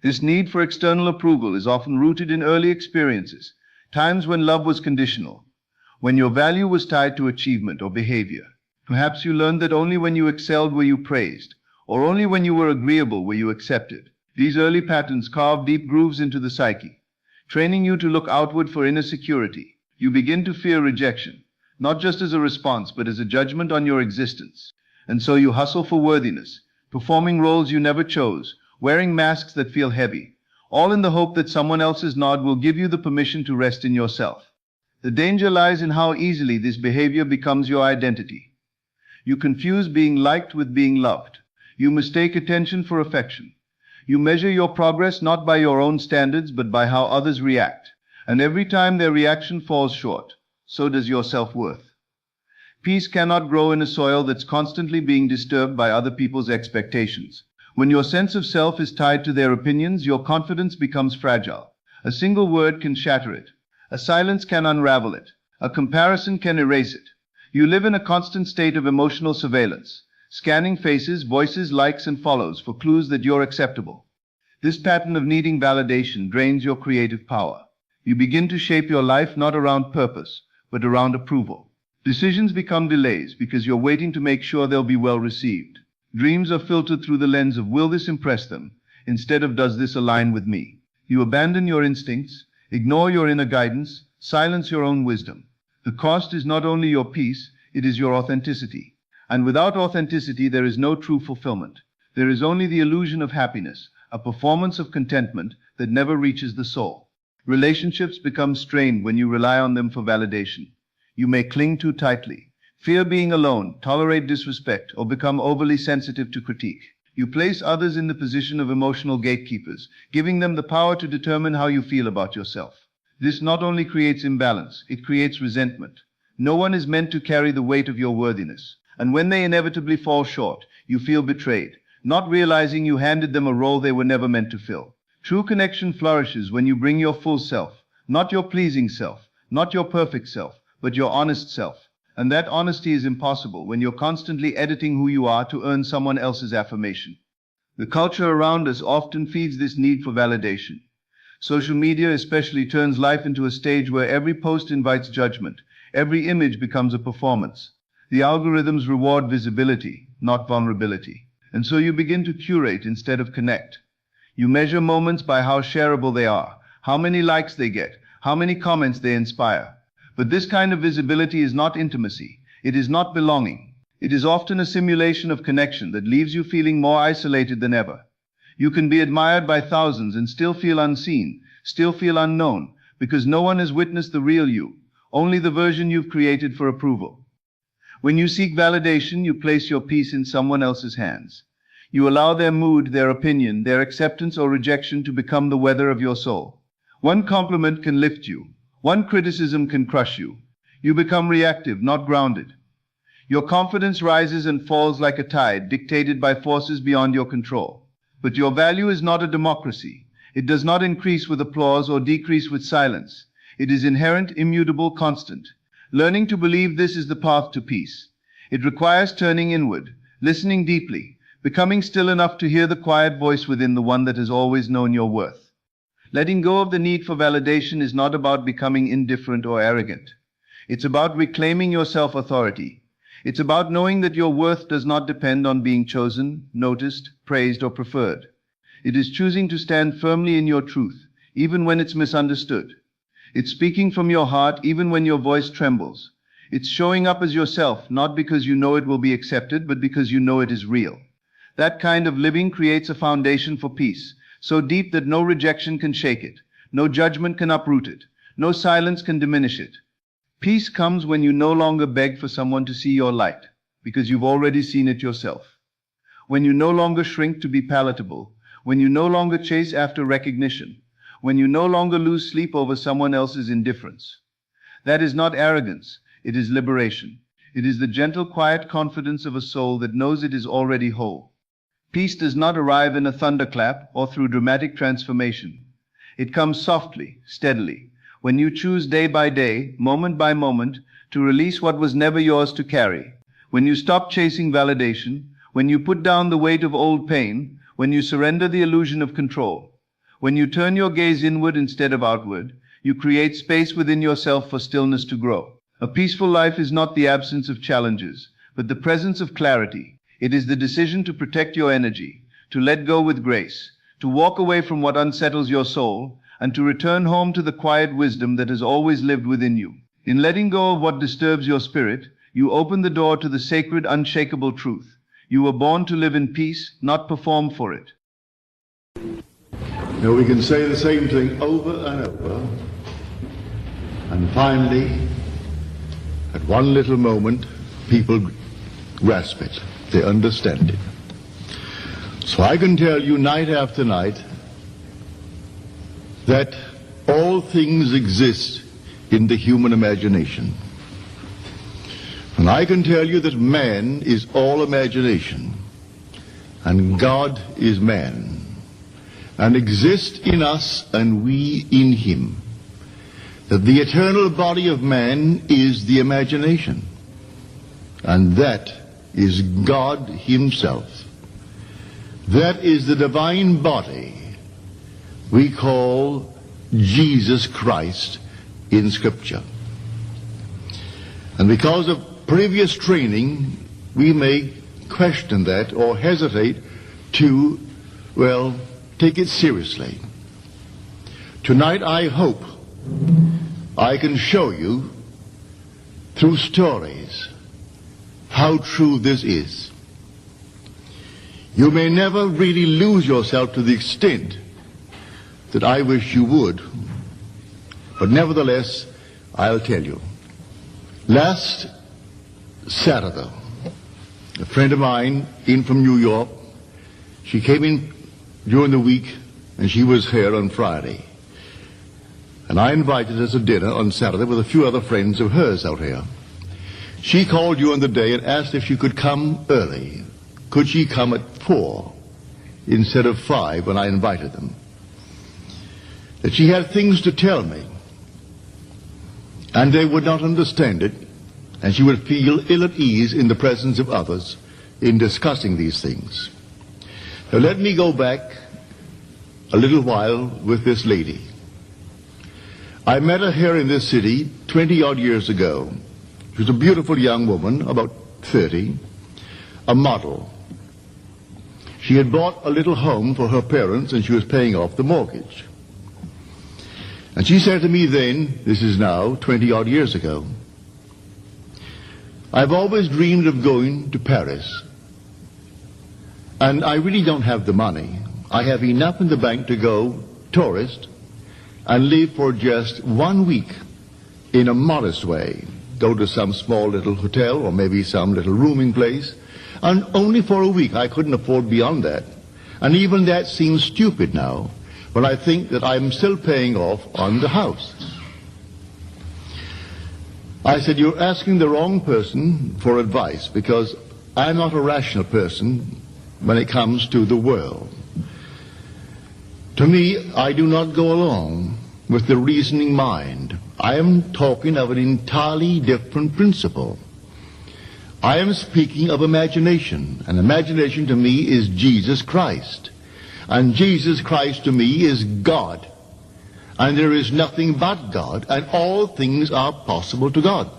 This need for external approval is often rooted in early experiences, times when love was conditional, when your value was tied to achievement or behavior. Perhaps you learned that only when you excelled were you praised, or only when you were agreeable were you accepted. These early patterns carve deep grooves into the psyche, training you to look outward for inner security. You begin to fear rejection, not just as a response, but as a judgment on your existence. And so you hustle for worthiness, performing roles you never chose, wearing masks that feel heavy, all in the hope that someone else's nod will give you the permission to rest in yourself. The danger lies in how easily this behavior becomes your identity. You confuse being liked with being loved. You mistake attention for affection. You measure your progress not by your own standards, but by how others react. And every time their reaction falls short, so does your self-worth. Peace cannot grow in a soil that's constantly being disturbed by other people's expectations. When your sense of self is tied to their opinions, your confidence becomes fragile. A single word can shatter it. A silence can unravel it. A comparison can erase it. You live in a constant state of emotional surveillance, scanning faces, voices, likes, and follows for clues that you're acceptable. This pattern of needing validation drains your creative power. You begin to shape your life not around purpose, but around approval. Decisions become delays because you're waiting to make sure they'll be well received. Dreams are filtered through the lens of will this impress them, instead of does this align with me. You abandon your instincts, ignore your inner guidance, silence your own wisdom. The cost is not only your peace, it is your authenticity. And without authenticity, there is no true fulfillment. There is only the illusion of happiness, a performance of contentment that never reaches the soul. Relationships become strained when you rely on them for validation. You may cling too tightly, fear being alone, tolerate disrespect, or become overly sensitive to critique. You place others in the position of emotional gatekeepers, giving them the power to determine how you feel about yourself. This not only creates imbalance, it creates resentment. No one is meant to carry the weight of your worthiness. And when they inevitably fall short, you feel betrayed, not realizing you handed them a role they were never meant to fill. True connection flourishes when you bring your full self, not your pleasing self, not your perfect self, but your honest self. And that honesty is impossible when you're constantly editing who you are to earn someone else's affirmation. The culture around us often feeds this need for validation. Social media especially turns life into a stage where every post invites judgment, every image becomes a performance. The algorithms reward visibility, not vulnerability. And so you begin to curate instead of connect. You measure moments by how shareable they are, how many likes they get, how many comments they inspire. But this kind of visibility is not intimacy. It is not belonging. It is often a simulation of connection that leaves you feeling more isolated than ever. You can be admired by thousands and still feel unseen, still feel unknown, because no one has witnessed the real you, only the version you've created for approval. When you seek validation, you place your peace in someone else's hands. You allow their mood, their opinion, their acceptance or rejection to become the weather of your soul. One compliment can lift you, One criticism can crush you. You become reactive, not grounded. Your confidence rises and falls like a tide, dictated by forces beyond your control. But your value is not a democracy. It does not increase with applause or decrease with silence. It is inherent, immutable, constant. Learning to believe this is the path to peace. It requires turning inward, listening deeply, becoming still enough to hear the quiet voice within, the one that has always known your worth. Letting go of the need for validation is not about becoming indifferent or arrogant. It's about reclaiming your self-authority. It's about knowing that your worth does not depend on being chosen, noticed, praised, or preferred. It is choosing to stand firmly in your truth, even when it's misunderstood. It's speaking from your heart, even when your voice trembles. It's showing up as yourself, not because you know it will be accepted, but because you know it is real. That kind of living creates a foundation for peace, so deep that no rejection can shake it, no judgment can uproot it, no silence can diminish it. Peace comes when you no longer beg for someone to see your light, because you've already seen it yourself. When you no longer shrink to be palatable, when you no longer chase after recognition, when you no longer lose sleep over someone else's indifference. That is not arrogance, it is liberation. It is the gentle, quiet confidence of a soul that knows it is already whole. Peace does not arrive in a thunderclap or through dramatic transformation. It comes softly, steadily, when you choose day by day, moment by moment, to release what was never yours to carry. When you stop chasing validation, when you put down the weight of old pain, when you surrender the illusion of control, when you turn your gaze inward instead of outward, you create space within yourself for stillness to grow. A peaceful life is not the absence of challenges, but the presence of clarity. It is the decision to protect your energy, to let go with grace, to walk away from what unsettles your soul, and to return home to the quiet wisdom that has always lived within you. In letting go of what disturbs your spirit, you open the door to the sacred, unshakable truth. You were born to live in peace, not perform for it. Now we can say the same thing over and over, and finally, at one little moment, people grasp it. They understand it. So I can tell you night after night that all things exist in the human imagination. And I can tell you that man is all imagination, and God is man, and exist in us and we in him. That the eternal body of man is the imagination, and that is God himself. That is the divine body we call Jesus Christ in Scripture. And because of previous training, we may question that or hesitate to, well, take it seriously. Tonight I hope I can show you through stories how true this is. You may never really lose yourself to the extent that I wish you would, but nevertheless, I'll tell you. Last Saturday, a friend of mine in from New York, she came in during the week and she was here on Friday. And I invited her to dinner on Saturday with a few other friends of hers out here. She called during the day and asked if she could come early. Could she come at 4 instead of 5 when I invited them? That she had things to tell me, and they would not understand it, and she would feel ill at ease in the presence of others in discussing these things. Now let me go back a little while with this lady. I met her here in this city 20-odd years ago. She was a beautiful young woman, about 30, a model. She had bought a little home for her parents and she was paying off the mortgage. And she said to me then, this is now 20-odd years ago, I've always dreamed of going to Paris. And I really don't have the money. I have enough in the bank to go tourist and live for just 1 week in a modest way. Go to some small little hotel or maybe some little rooming place. And only for a week. I couldn't afford beyond that. And even that seems stupid now, when I think that I'm still paying off on the house. I said, you're asking the wrong person for advice, because I'm not a rational person when it comes to the world. To me, I do not go along with the reasoning mind. I am talking of an entirely different principle. I am speaking of imagination, and imagination to me is Jesus Christ. And Jesus Christ to me is God. And there is nothing but God, and all things are possible to God.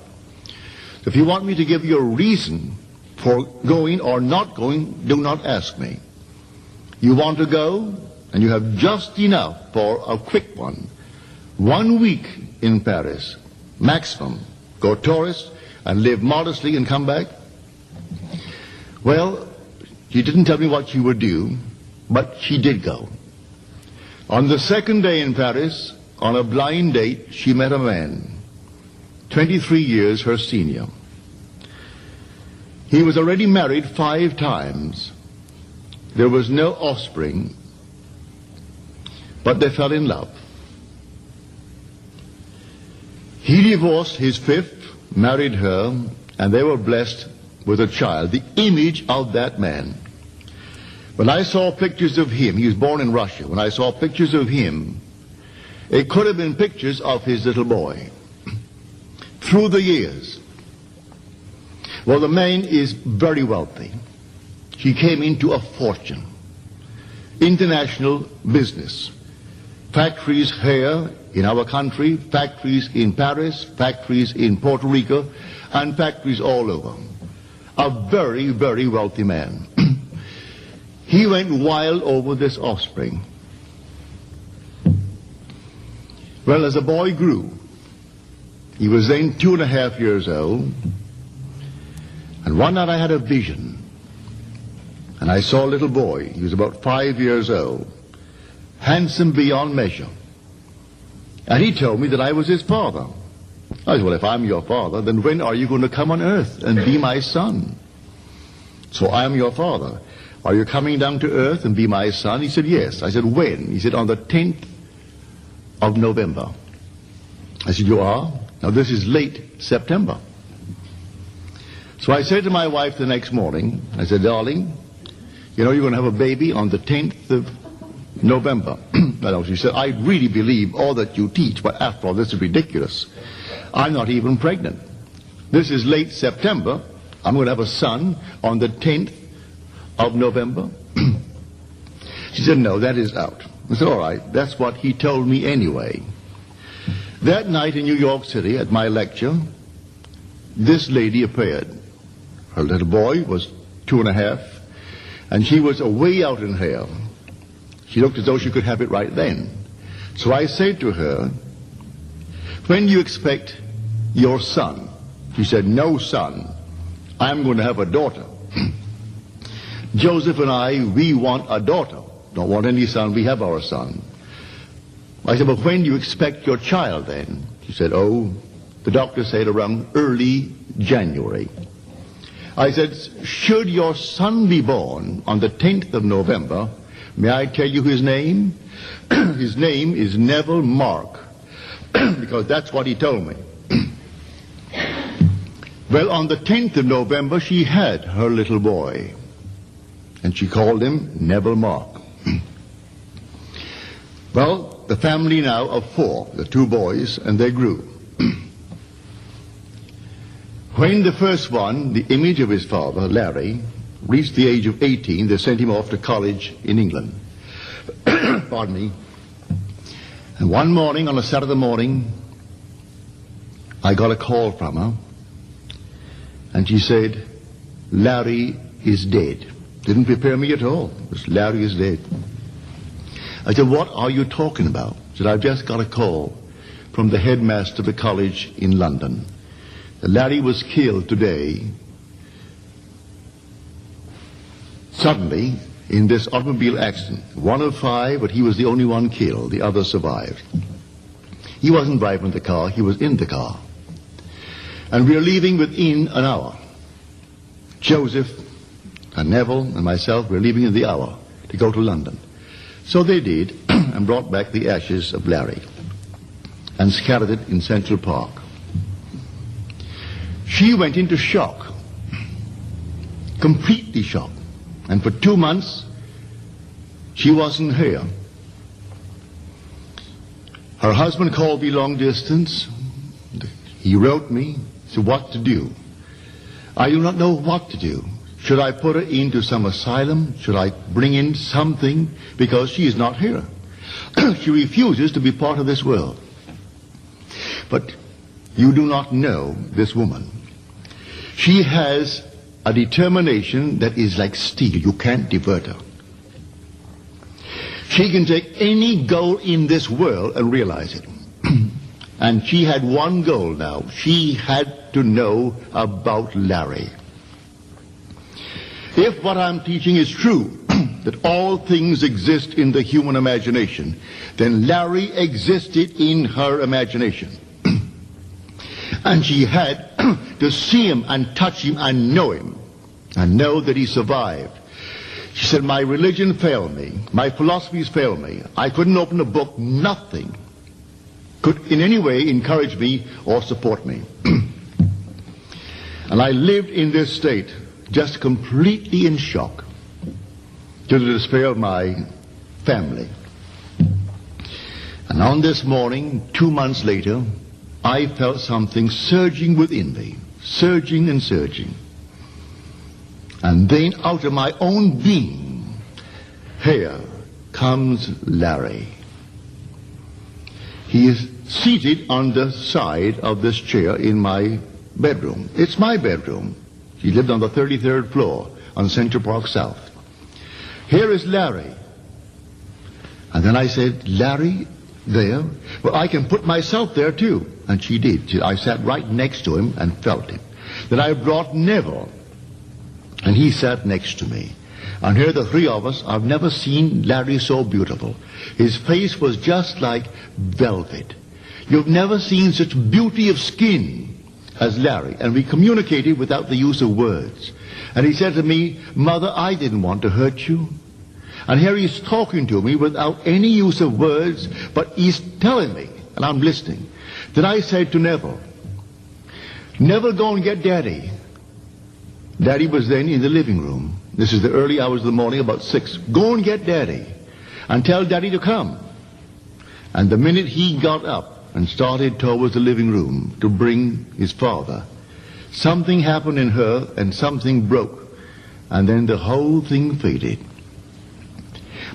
So if you want me to give you a reason for going or not going, do not ask me. You want to go, and you have just enough for a quick one. 1 week in Paris, maximum. Go tourist and live modestly and come back. Well, she didn't tell me what she would do, but she did go. On the second day in Paris, on a blind date, she met a man, 23 years her senior. He was already married 5 times. There was no offspring, but they fell in love. He divorced his 5th, married her, and they were blessed with a child, the image of that man. When I saw pictures of him, he was born in Russia, when I saw pictures of him, it could have been pictures of his little boy. Through the years. Well, the man is very wealthy. He came into a fortune. International business. Factories here in our country, factories in Paris, factories in Puerto Rico, and factories all over. A very, very wealthy man. He went wild over this offspring. Well, as the boy grew, he was then 2.5 years old, and one night I had a vision, and I saw a little boy. He was about 5 years old, handsome beyond measure. And he told me that I was his father. I said, well, if I'm your father, then when are you going to come on earth and be my son? So I am your father. Are you coming down to earth and be my son? He said, yes. I said, when? He said, on the 10th of November. I said, you are? Now this is late September. So I said to my wife the next morning, I said, darling, you know you're going to have a baby on the 10th of November. She said, I really believe all that you teach, but after all, this is ridiculous. I'm not even pregnant. This is late September. I'm going to have a son on the 10th of November. She said, no, that is out. I said, all right, that's what he told me anyway. That night in New York City at my lecture, this lady appeared. Her little boy was 2.5, and she was way out in hair. She looked as though she could have it right then. So I said to her, when do you expect your son? She said, no son. I'm going to have a daughter. Joseph and I, we want a daughter. Don't want any son, we have our son. I said, but when do you expect your child then? She said, oh, the doctor said around early January. I said, should your son be born on the 10th of November, may I tell you his name? His name is Neville Mark, because that's what he told me. Well, on the 10th of November, she had her little boy, and she called him Neville Mark. Well, the family now of 4, the 2 boys, and they grew. When the first one, the image of his father, Larry, reached the age of 18, they sent him off to college in England. Pardon me. And one morning, on a Saturday morning, I got a call from her, and she said, Larry is dead. Didn't prepare me at all. Just, Larry is dead. I said, what are you talking about? She said, I've just got a call from the headmaster of the college in London. Larry was killed today, suddenly, in this automobile accident. 1 of 5, but he was the only one killed. The others survived. He wasn't driving the car, he was in the car. And we are leaving within an hour. Joseph and Neville and myself were leaving in the hour to go to London. So they did, and brought back the ashes of Larry and scattered it in Central Park. She went into shock, completely shocked. And for 2 months, she wasn't here. Her husband called me long distance. He wrote me, said what to do. I do not know what to do. Should I put her into some asylum? Should I bring in something? Because she is not here. She refuses to be part of this world. But you do not know this woman. She has a determination that is like steel. You can't divert her. She can take any goal in this world and realize it. And she had one goal now. She had to know about Larry. If what I'm teaching is true, that all things exist in the human imagination, then Larry existed in her imagination. And she had to see him and touch him and know him, and know that he survived. She said, my religion failed me. My philosophies failed me. I couldn't open a book. Nothing could in any way encourage me or support me. And I lived in this state, just completely in shock, to the despair of my family. And on this morning, 2 months later, I felt something surging within me, surging and surging. And then out of my own being, here comes Larry. He is seated on the side of this chair in my bedroom. It's my bedroom. He lived on the 33rd floor on Central Park South. Here is Larry. And then I said, Larry, there? Well, I can put myself there too. And she did. I sat right next to him and felt him. Then I brought Neville. And he sat next to me. And here the three of us, I've never seen Larry so beautiful. His face was just like velvet. You've never seen such beauty of skin as Larry. And we communicated without the use of words. And he said to me, Mother, I didn't want to hurt you. And here he's talking to me without any use of words, but he's telling me, and I'm listening. Then I said to Neville, Neville, go and get Daddy. Daddy was then in the living room. This is the early hours of the morning, about 6. Go and get Daddy and tell Daddy to come. And the minute he got up and started towards the living room to bring his father, something happened in her and something broke. And then the whole thing faded.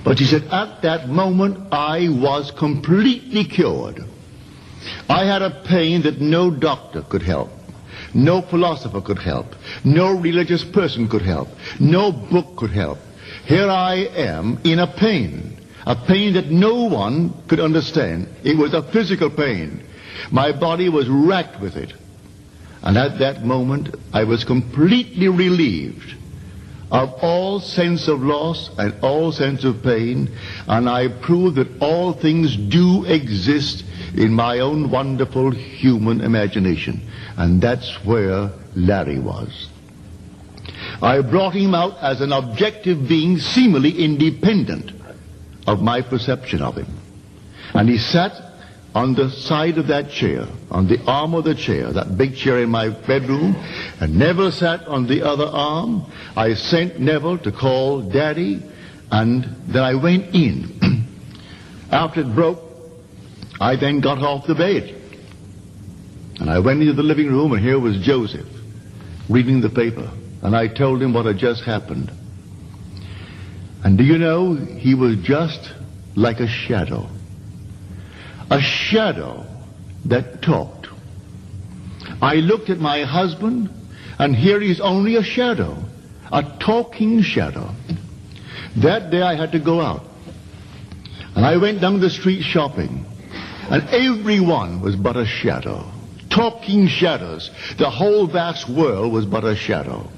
But she said, at that moment, I was completely cured. I had a pain that no doctor could help. No philosopher could help. No religious person could help. No book could help. Here I am in a pain that no one could understand. It was a physical pain. My body was racked with it. And at that moment, I was completely relieved of all sense of loss and all sense of pain, and I proved that all things do exist in my own wonderful human imagination. And that's where Larry was. I brought him out as an objective being, seemingly independent of my perception of him. And he sat on the side of that chair, on the arm of the chair, that big chair in my bedroom, and Neville sat on the other arm. I sent Neville to call Daddy, and then I went in. After it broke, I then got off the bed. And I went into the living room, and here was Joseph reading the paper. And I told him what had just happened. And do you know, he was just like a shadow. A shadow that talked. I looked at my husband, and here he's only a shadow. A talking shadow. That day I had to go out. And I went down the street shopping. And everyone was but a shadow. Talking shadows. The whole vast world was but a shadow.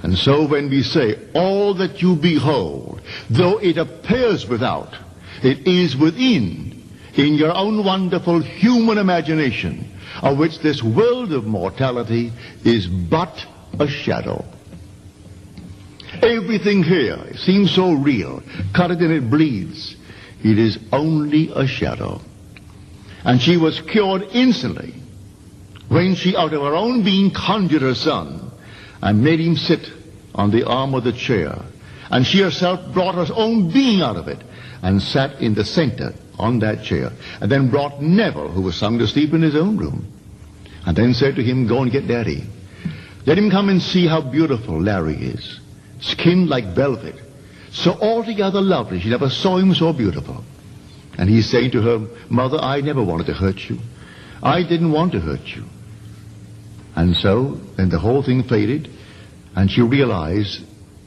And so when we say, all that you behold, though it appears without, it is within, in your own wonderful human imagination, of which this world of mortality is but a shadow. Everything here seems so real. Cut it and it bleeds. It is only a shadow. And she was cured instantly when she out of her own being conjured her son and made him sit on the arm of the chair, and she herself brought her own being out of it and sat in the center on that chair, and then brought Neville, who was sound asleep in his own room, and then said to him, go and get Daddy. Let him come and see how beautiful Larry is, skinned like velvet, so altogether lovely. She never saw him so beautiful. And he's saying to her, Mother, I never wanted to hurt you. I didn't want to hurt you. And so, then the whole thing faded, and she realized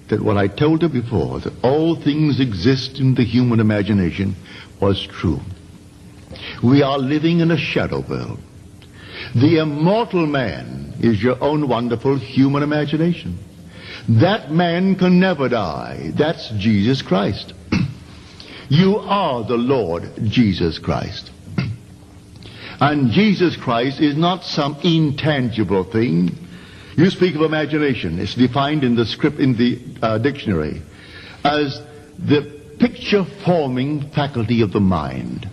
that what I told her before, that all things exist in the human imagination, was true. We are living in a shadow world. The immortal man is your own wonderful human imagination. That man can never die. That's Jesus Christ. You are the Lord Jesus Christ. And Jesus Christ is not some intangible thing. You speak of imagination. It's defined in the script, in the dictionary, as the picture-forming faculty of the mind.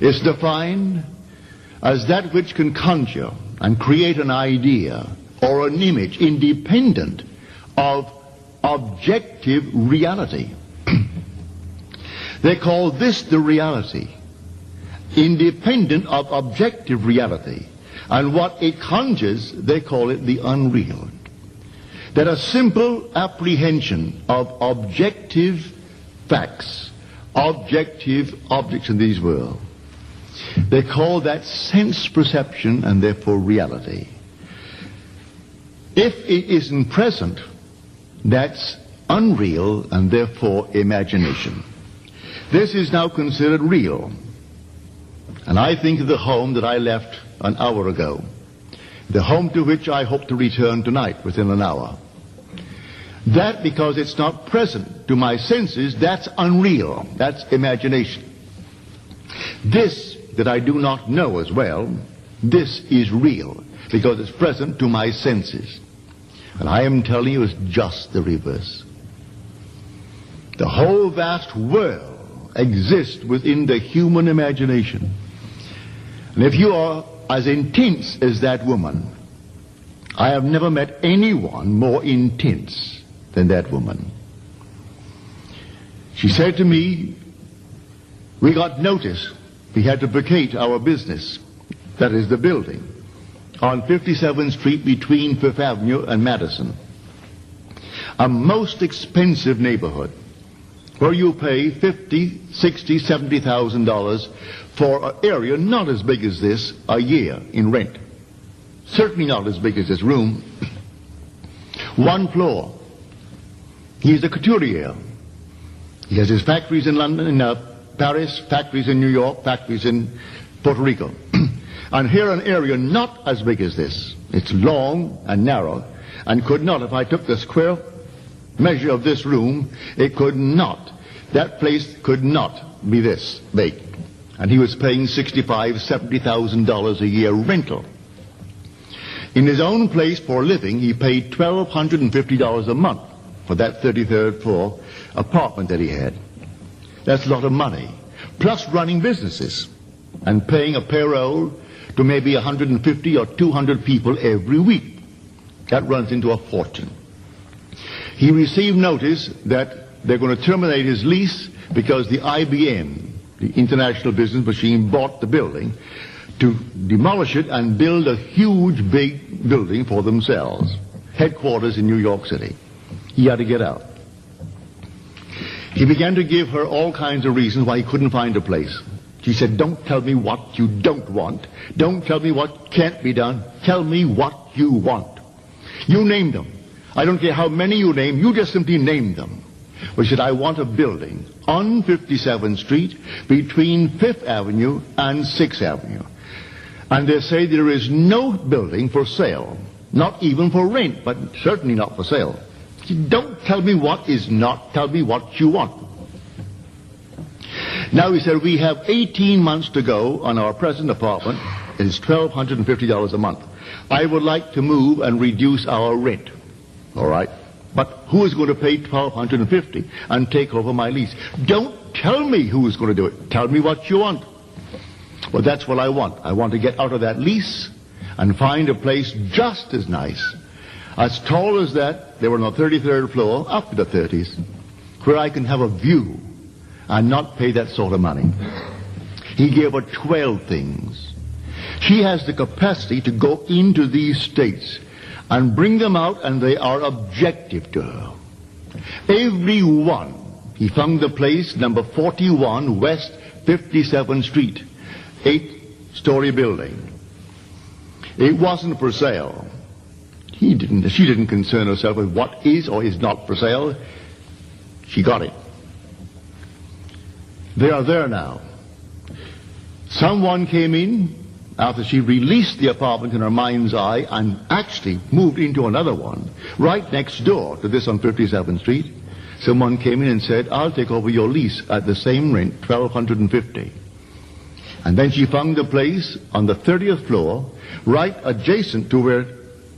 It's defined as that which can conjure and create an idea or an image independent of objective reality. They call this the reality, independent of objective reality. And what it conjures, they call it the unreal. That a simple apprehension of objective facts, objective objects in this world, they call that sense perception and therefore reality. If it isn't present, that's unreal and therefore imagination. This is now considered real. And I think of the home that I left an hour ago, the home to which I hope to return tonight within an hour. That, because it's not present to my senses, that's unreal. That's imagination. This that I do not know as well, this is real, because it's present to my senses. And I am telling you, it's just the reverse. The whole vast world exists within the human imagination. And if you are as intense as that woman, I have never met anyone more intense than that woman. She said to me, we got notice we had to vacate our business, that is the building, on 57th Street between Fifth Avenue and Madison. A most expensive neighborhood where you pay $50,000, $60,000, $70,000 for an area not as big as this a year in rent. Certainly not as big as this room. One floor. He's a couturier. He has his factories in London, in Paris, factories in New York, factories in Puerto Rico. And here an area not as big as this. It's long and narrow, and could not, if I took the square measure of this room, it could not. That place could not be this big. And he was paying $65,000, $70,000 a year rental. In his own place for living, he paid $1,250 a month for that 33rd floor apartment that he had. That's a lot of money. Plus running businesses and paying a payroll to maybe 150 or 200 people every week. That runs into a fortune. He received notice that they're going to terminate his lease because the IBM, the International Business Machine, bought the building to demolish it and build a huge big building for themselves. Headquarters in New York City. He had to get out. He began to give her all kinds of reasons why he couldn't find a place. She said, don't tell me what you don't want. Don't tell me what can't be done. Tell me what you want. You name them. I don't care how many you name. You just simply name them. Well, she said, I want a building on 57th Street between 5th Avenue and 6th Avenue. And they say there is no building for sale. Not even for rent, but certainly not for sale. Don't tell me what is not. Tell me what you want. Now, he said, we have 18 months to go on our present apartment. It is $1,250 a month. I would like to move and reduce our rent. All right. But who is going to pay $1,250 and take over my lease? Don't tell me who is going to do it. Tell me what you want. Well, that's what I want. I want to get out of that lease and find a place just as nice, as tall as that. They were on the 33rd floor, up to the 30s, where I can have a view and not pay that sort of money. He gave her 12 things. She has the capacity to go into these states and bring them out, and they are objective to her. Every one. He found the place, number 41 West 57th Street, 8-story building. It wasn't for sale. She didn't concern herself with what is or is not for sale. She got it. They are there now. Someone came in after she released the apartment in her mind's eye and actually moved into another one right next door to this on 57th Street. Someone came in and said, I'll take over your lease at the same rent, $1,250. And then she found a place on the 30th floor, right adjacent to where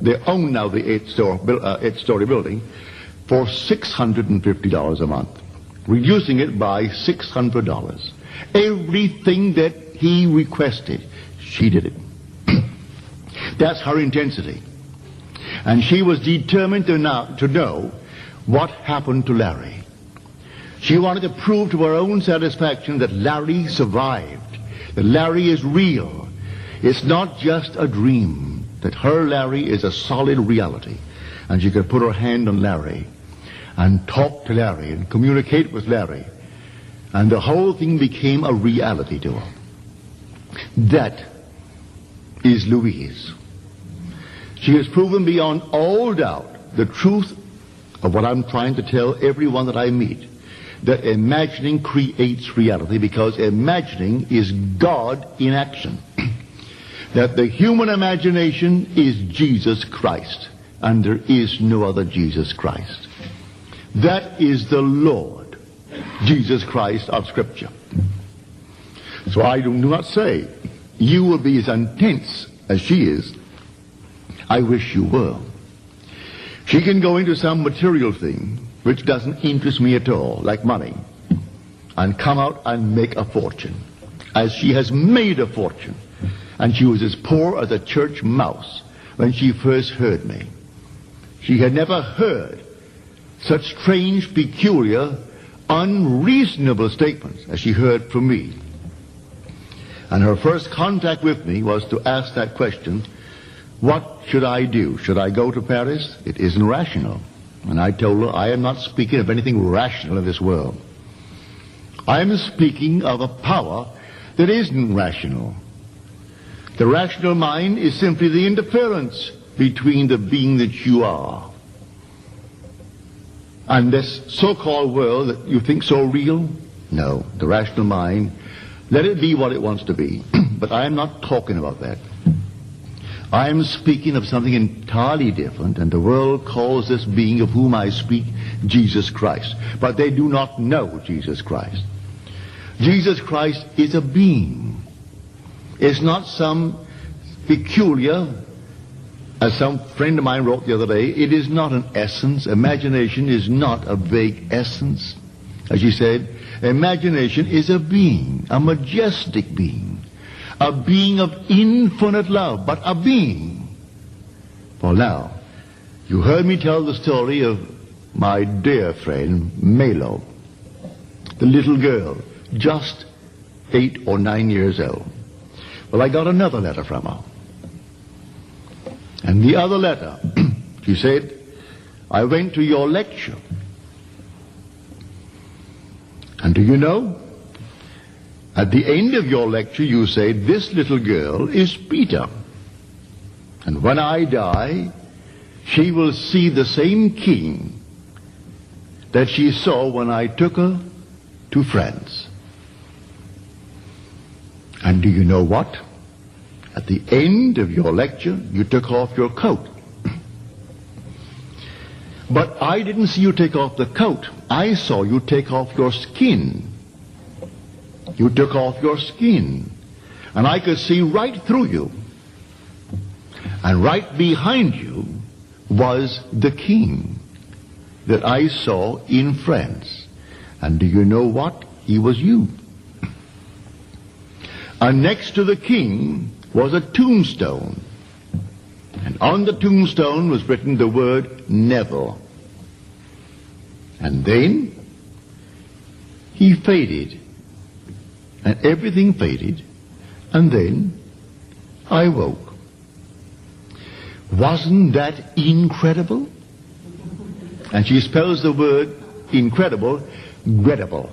they own now the 8-story building, for $650 a month, reducing it by $600. Everything that he requested, she did it. That's her intensity. And she was determined to know what happened to Larry. She wanted to prove to her own satisfaction that Larry survived, that Larry is real. It's not just a dream, that her Larry is a solid reality. And she could put her hand on Larry and talk to Larry and communicate with Larry. And the whole thing became a reality to her. That is Louise. She has proven beyond all doubt the truth of what I'm trying to tell everyone that I meet, that imagining creates reality, because imagining is God in action. That the human imagination is Jesus Christ, and there is no other Jesus Christ. That is the Lord Jesus Christ of Scripture. So I do not say you will be as intense as she is. I wish you were. She can go into some material thing which doesn't interest me at all, like money, and come out and make a fortune, as she has made a fortune. And she was as poor as a church mouse when she first heard me. She had never heard such strange, peculiar, unreasonable statements as she heard from me. And her first contact with me was to ask that question, what should I do? Should I go to Paris? It isn't rational. And I told her, I am not speaking of anything rational in this world. I am speaking of a power that isn't rational. The rational mind is simply the interference between the being that you are and this so-called world that you think so real. No, the rational mind, let it be what it wants to be. But I am not talking about that. I am speaking of something entirely different, and the world calls this being of whom I speak Jesus Christ. But they do not know Jesus Christ. Jesus Christ is a being. It's not some peculiar, as some friend of mine wrote the other day, it is not an essence. Imagination is not a vague essence. As she said, imagination is a being, a majestic being. A being of infinite love, but a being. Well, now, you heard me tell the story of my dear friend, Melo, the little girl, just 8 or 9 years old. Well, I got another letter from her. And the other letter, she said, I went to your lecture. And do you know? At the end of your lecture, you say, this little girl is Peter. And when I die, she will see the same king that she saw when I took her to France. And do you know what? At the end of your lecture, you took off your coat. But I didn't see you take off the coat. I saw you take off your skin. You took off your skin, and I could see right through you. And right behind you was the king that I saw in France. And do you know what? He was you. And next to the king was a tombstone And on the tombstone was written the word Neville. And then he faded. And everything faded. And then I woke. Wasn't that incredible? And she spells the word incredible, incredible.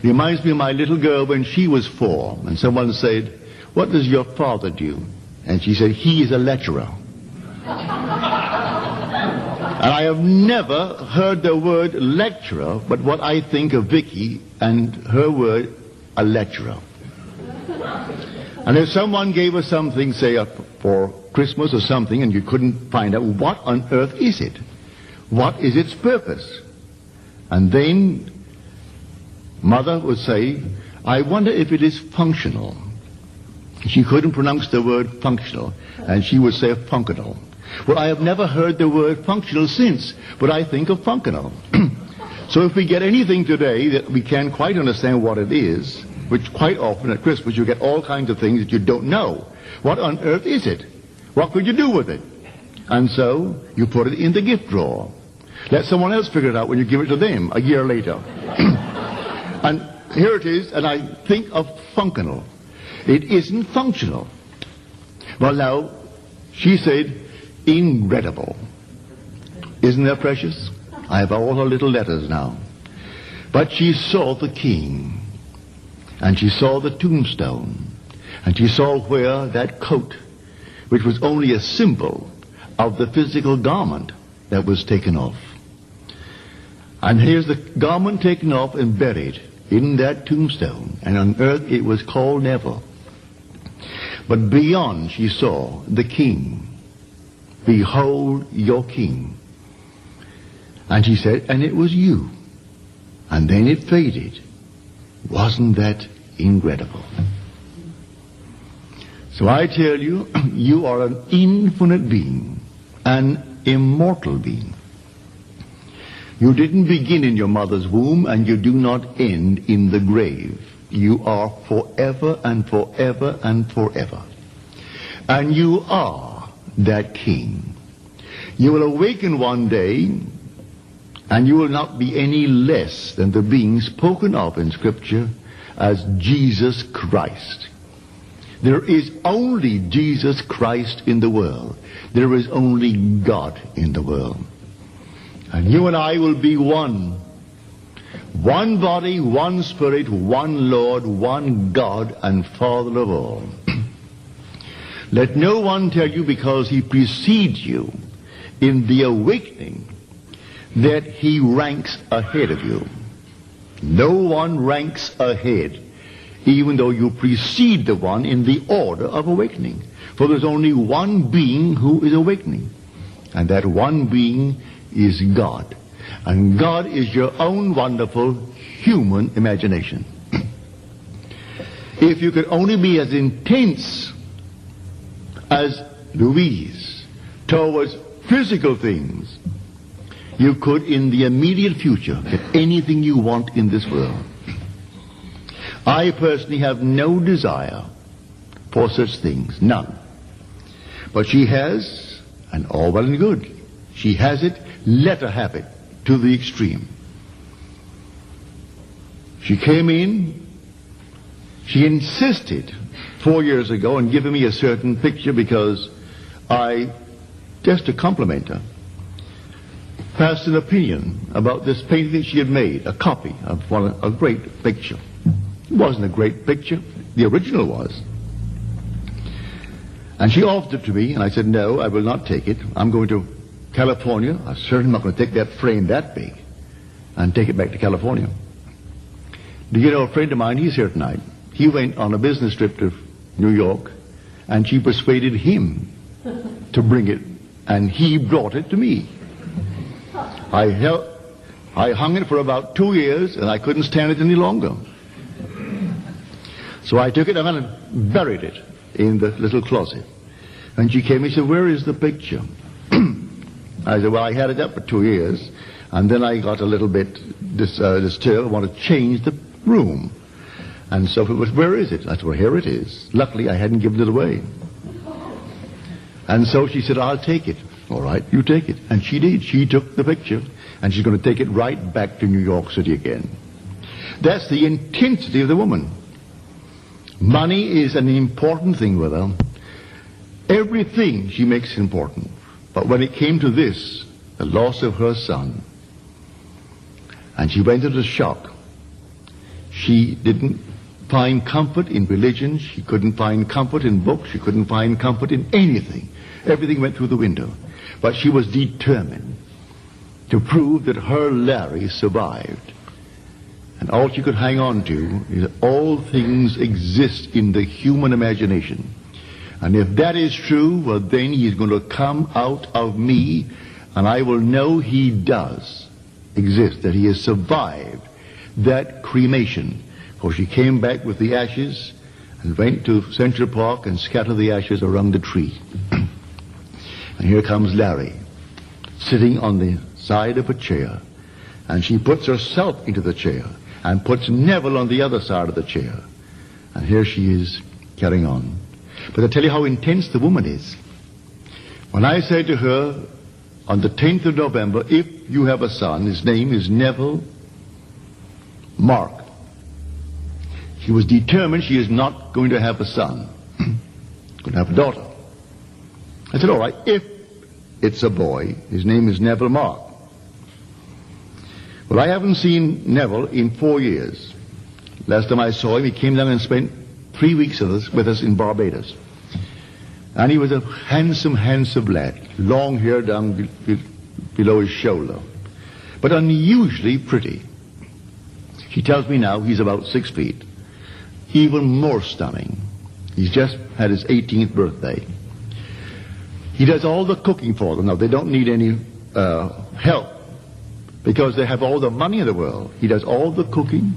Reminds me of my little girl when she was 4, and someone said, "What does your father do?" And she said, "He is a lecturer." And I have never heard the word lecturer, but what I think of Vicky and her word, a lecturer. And if someone gave us something, say for Christmas or something, and you couldn't find out, what on earth is it? What is its purpose? And then Mother would say, "I wonder if it is functional." She couldn't pronounce the word functional, and she would say functional. Well, I have never heard the word functional since, but I think of functional. So if we get anything today that we can't quite understand what it is, which quite often at Christmas you get all kinds of things that you don't know. What on earth is it? What could you do with it? And so you put it in the gift drawer. Let someone else figure it out when you give it to them a year later. And here it is, and I think of functional. It isn't functional. Well, now, she said, incredible. Isn't that precious? I have all her little letters now. But she saw the king, and she saw the tombstone, and she saw where that coat, which was only a symbol of the physical garment that was taken off. And here's the garment taken off and buried in that tombstone, and on earth it was called Neville. But beyond she saw the king. "Behold your king." And she said, "And it was you." And then it faded. Wasn't that incredible? So I tell you, you are an infinite being, an immortal being. You didn't begin in your mother's womb, and you do not end in the grave. You are forever and forever and forever. And you are that king. You will awaken one day, and you will not be any less than the being spoken of in Scripture as Jesus Christ. There is only Jesus Christ in the world. There is only God in the world. And you and I will be one. One body, one spirit, one Lord, one God and Father of all. Let no one tell you because he precedes you in the awakening that he ranks ahead of you. No one ranks ahead, even though you precede the one in the order of awakening. For there's only one being who is awakening. And that one being is God. And God is your own wonderful human imagination. If you could only be as intense as Louise towards physical things, you could in the immediate future get anything you want in this world. I personally have no desire for such things, none. But she has, and all well and good. She has it, let her have it to the extreme. She came in, she insisted 4 years ago on giving me a certain picture because I, just to compliment her, passed an opinion about this painting that she had made, a copy of a great picture. It wasn't a great picture, the original was. And she offered it to me, and I said, "No, I will not take it. I'm going to California. I'm certainly not going to take that frame that big and take it back to California." Do you know, a friend of mine, he's here tonight. He went on a business trip to New York, and she persuaded him to bring it, and he brought it to me. I hung it for about 2 years, and I couldn't stand it any longer. So I took it and buried it in the little closet. And she came and said, "Where is the picture?" I said, "Well, I had it up for 2 years, and then I got a little bit disturbed. I want to change the room." And so it was, "Where is it?" I said, "Well, here it is." Luckily, I hadn't given it away. And so she said, I'll take it. All right, you take it. And she did. She took the picture, and she's going to take it right back to New York City again. That's the intensity of the woman. Money is an important thing with her. Everything she makes important. But when it came to this, the loss of her son, and she went into shock. She didn't find comfort in religion. She couldn't find comfort in books. She couldn't find comfort in anything. Everything went through the window. But she was determined to prove that her Larry survived. And all she could hang on to is that all things exist in the human imagination. And if that is true, well, then he's going to come out of me, and I will know he does exist, that he has survived that cremation. For she came back with the ashes and went to Central Park and scattered the ashes around the tree. And here comes Larry, sitting on the side of a chair, and she puts herself into the chair and puts Neville on the other side of the chair. And here she is carrying on. But I tell you how intense the woman is. When I said to her on the 10th of November, if you have a son, his name is Neville Mark. She was determined she is not going to have a son. Going to have a daughter. I said, all right, if it's a boy, his name is Neville Mark. Well, I haven't seen Neville in 4 years. Last time I saw him, he came down and spent 3 weeks with us in Barbados. And he was a handsome, handsome lad. Long hair down below his shoulder. But unusually pretty. She tells me now he's about 6 feet. Even more stunning. He's just had his 18th birthday. He does all the cooking for them. Now, they don't need any help because they have all the money in the world. He does all the cooking.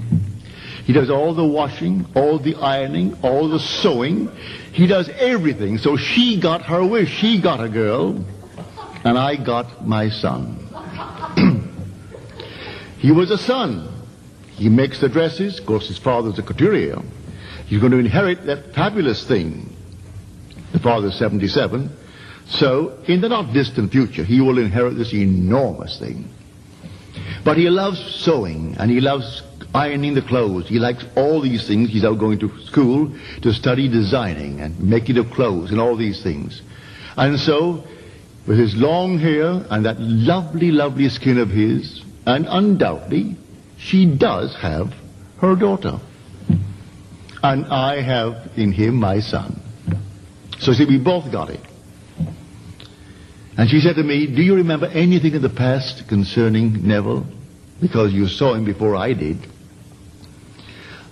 He does all the washing, all the ironing, all the sewing. He does everything. So she got her wish. She got a girl, and I got my son. He was a son. He makes the dresses. Of course, his father's a couturier. He's going to inherit that fabulous thing. The father's 77. So, in the not distant future, he will inherit this enormous thing. But he loves sewing, and he loves ironing the clothes. He likes all these things. He's out going to school to study designing and making of clothes and all these things. And so, with his long hair and that lovely, lovely skin of his, and undoubtedly, she does have her daughter. And I have in him my son. So see, we both got it. And she said to me, do you remember anything in the past concerning Neville? Because you saw him before I did.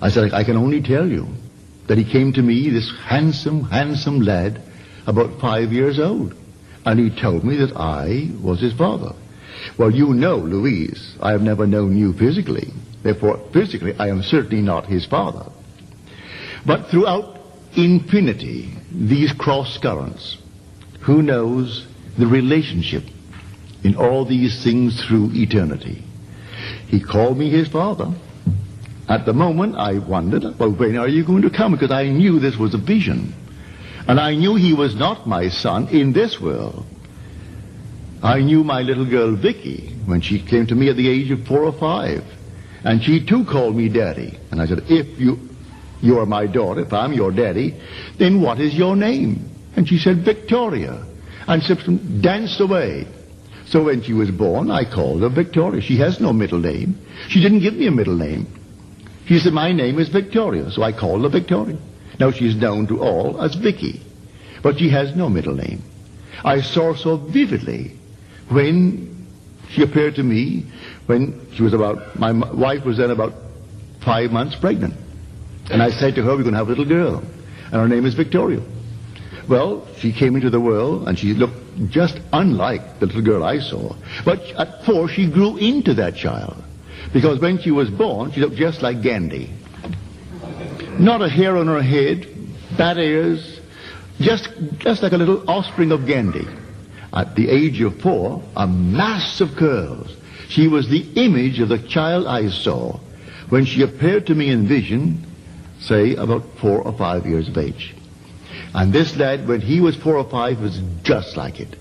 I said, I can only tell you that he came to me, this handsome, handsome lad, about 5 years old. And he told me that I was his father. Well, you know, Louise, I have never known you physically. Therefore, physically, I am certainly not his father. But throughout infinity, these cross currents, who knows the relationship in all these things through eternity? He called me his father. At the moment, I wondered, well, when are you going to come? Because I knew this was a vision. And I knew he was not my son in this world. I knew my little girl, Vicky, when she came to me at the age of 4 or 5. And she too called me daddy. And I said, if you are my daughter, if I'm your daddy, then what is your name? And she said, Victoria. And Simpson danced away. So when she was born, I called her Victoria. She has no middle name. She didn't give me a middle name. She said, my name is Victoria. So I called her Victoria. Now she's known to all as Vicky. But she has no middle name. I saw her so vividly when she appeared to me when she was my wife was then about 5 months pregnant. And I said to her, we're going to have a little girl. And her name is Victoria. Well, she came into the world, and she looked just unlike the little girl I saw. But at 4, she grew into that child. Because when she was born, she looked just like Gandhi. Not a hair on her head, bad ears, just like a little offspring of Gandhi. At the age of 4, a mass of curls. She was the image of the child I saw when she appeared to me in vision, say, about 4 or 5 years of age. And this lad, when he was 4 or 5, was just like it.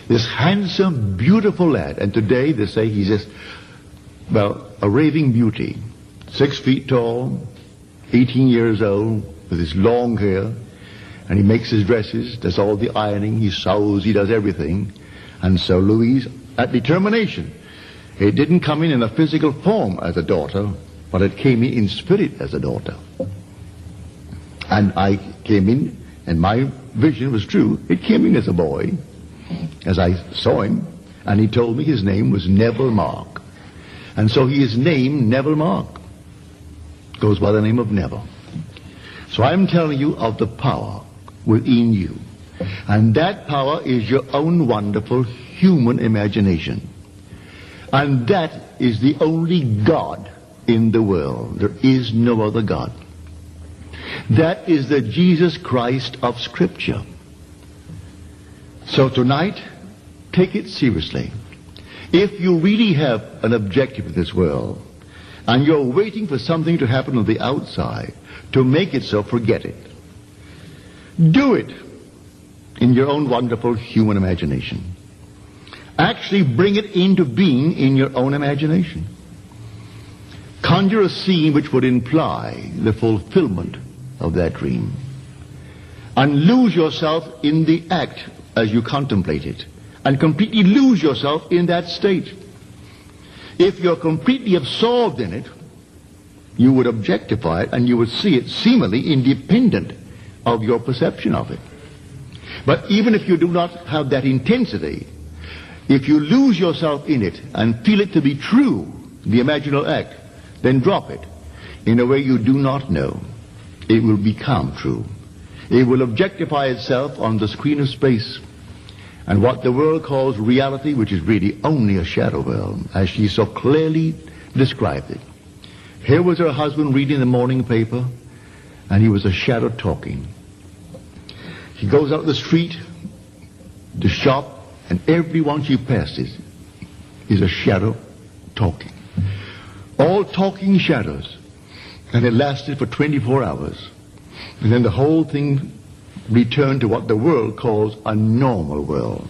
This handsome, beautiful lad. And today they say he's just, well, a raving beauty. 6 feet tall, 18 years old, with his long hair. And he makes his dresses, does all the ironing, he sews, he does everything. And so Louise, at determination, it didn't come in a physical form as a daughter, but it came in spirit as a daughter. And I came in, and my vision was true. It came in as a boy, as I saw him, and he told me his name was Neville Mark. And so he is named Neville Mark. Goes by the name of Neville. So I'm telling you of the power within you. And that power is your own wonderful human imagination. And that is the only God in the world. There is no other God. That is the Jesus Christ of Scripture. So tonight, take it seriously. If you really have an objective in this world, and you're waiting for something to happen on the outside to make it so, forget it. Do it in your own wonderful human imagination. Actually bring it into being in your own imagination. Conjure a scene which would imply the fulfillment of that dream. And lose yourself in the act as you contemplate it. And completely lose yourself in that state. If you're completely absorbed in it, you would objectify it and you would see it seemingly independent of your perception of it. But even if you do not have that intensity, if you lose yourself in it and feel it to be true, the imaginal act, then drop it in a way you do not know. It will become true. It will objectify itself on the screen of space. And what the world calls reality, which is really only a shadow world, as she so clearly described it. Here was her husband reading the morning paper, and he was a shadow talking. She goes out the street, the shop, and everyone she passes is a shadow talking. All talking shadows. And it lasted for 24 hours. And then the whole thing returned to what the world calls a normal world.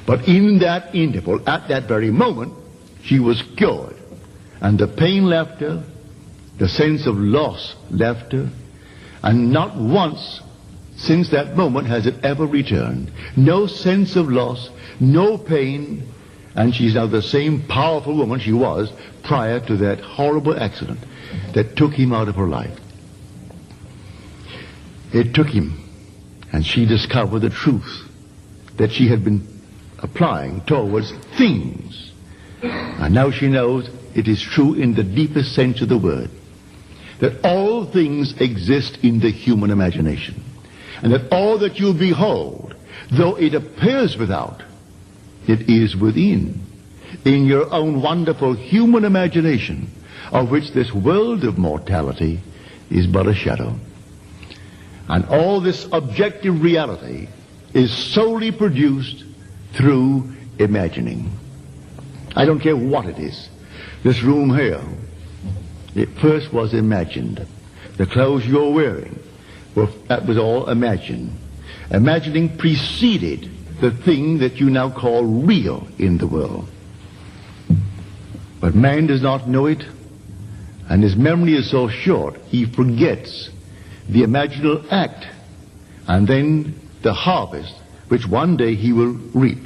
But in that interval, at that very moment, she was cured. And the pain left her, the sense of loss left her, and not once since that moment has it ever returned. No sense of loss, no pain, and she's now the same powerful woman she was prior to that horrible accident that took him out of her life. It took him, and she discovered the truth that she had been applying towards things. And now she knows it is true in the deepest sense of the word, that all things exist in the human imagination, and that all that you behold, though it appears without, it is within, in your own wonderful human imagination, of which this world of mortality is but a shadow. And all this objective reality is solely produced through imagining. I don't care what it is. This room here, it first was imagined. The clothes you're wearing, that was all imagined. Imagining preceded the thing that you now call real in the world. But man does not know it, and his memory is so short, he forgets the imaginal act, and then the harvest, which one day he will reap.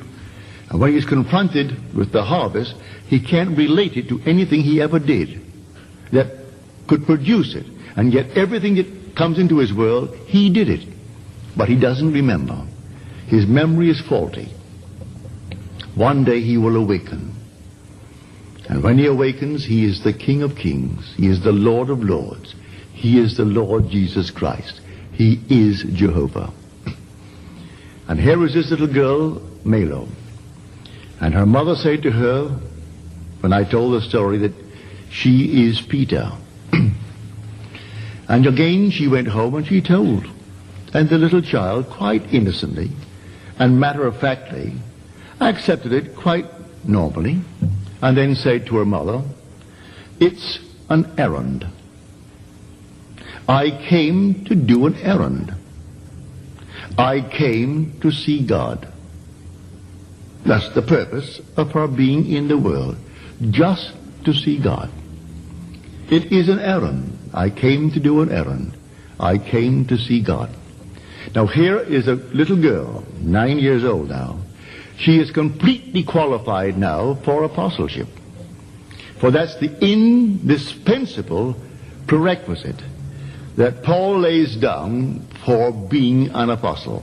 And when he's confronted with the harvest, he can't relate it to anything he ever did that could produce it. And yet everything that comes into his world, he did it. But he doesn't remember. His memory is faulty. One day he will awaken. And when he awakens, he is the King of Kings. He is the Lord of Lords. He is the Lord Jesus Christ. He is Jehovah. And here is this little girl, Malo. And her mother said to her, when I told the story, that she is Peter. And again she went home and she told. And the little child, quite innocently and matter-of-factly, accepted it quite normally, and then said to her mother, "It's an errand. I came to do an errand." I came to see God. That's the purpose of her being in the world, just to see God. It is an errand. I came to do an errand. I came to see God. Now here is a little girl, 9 years old now. She is completely qualified now for apostleship. For that's the indispensable prerequisite that Paul lays down for being an apostle.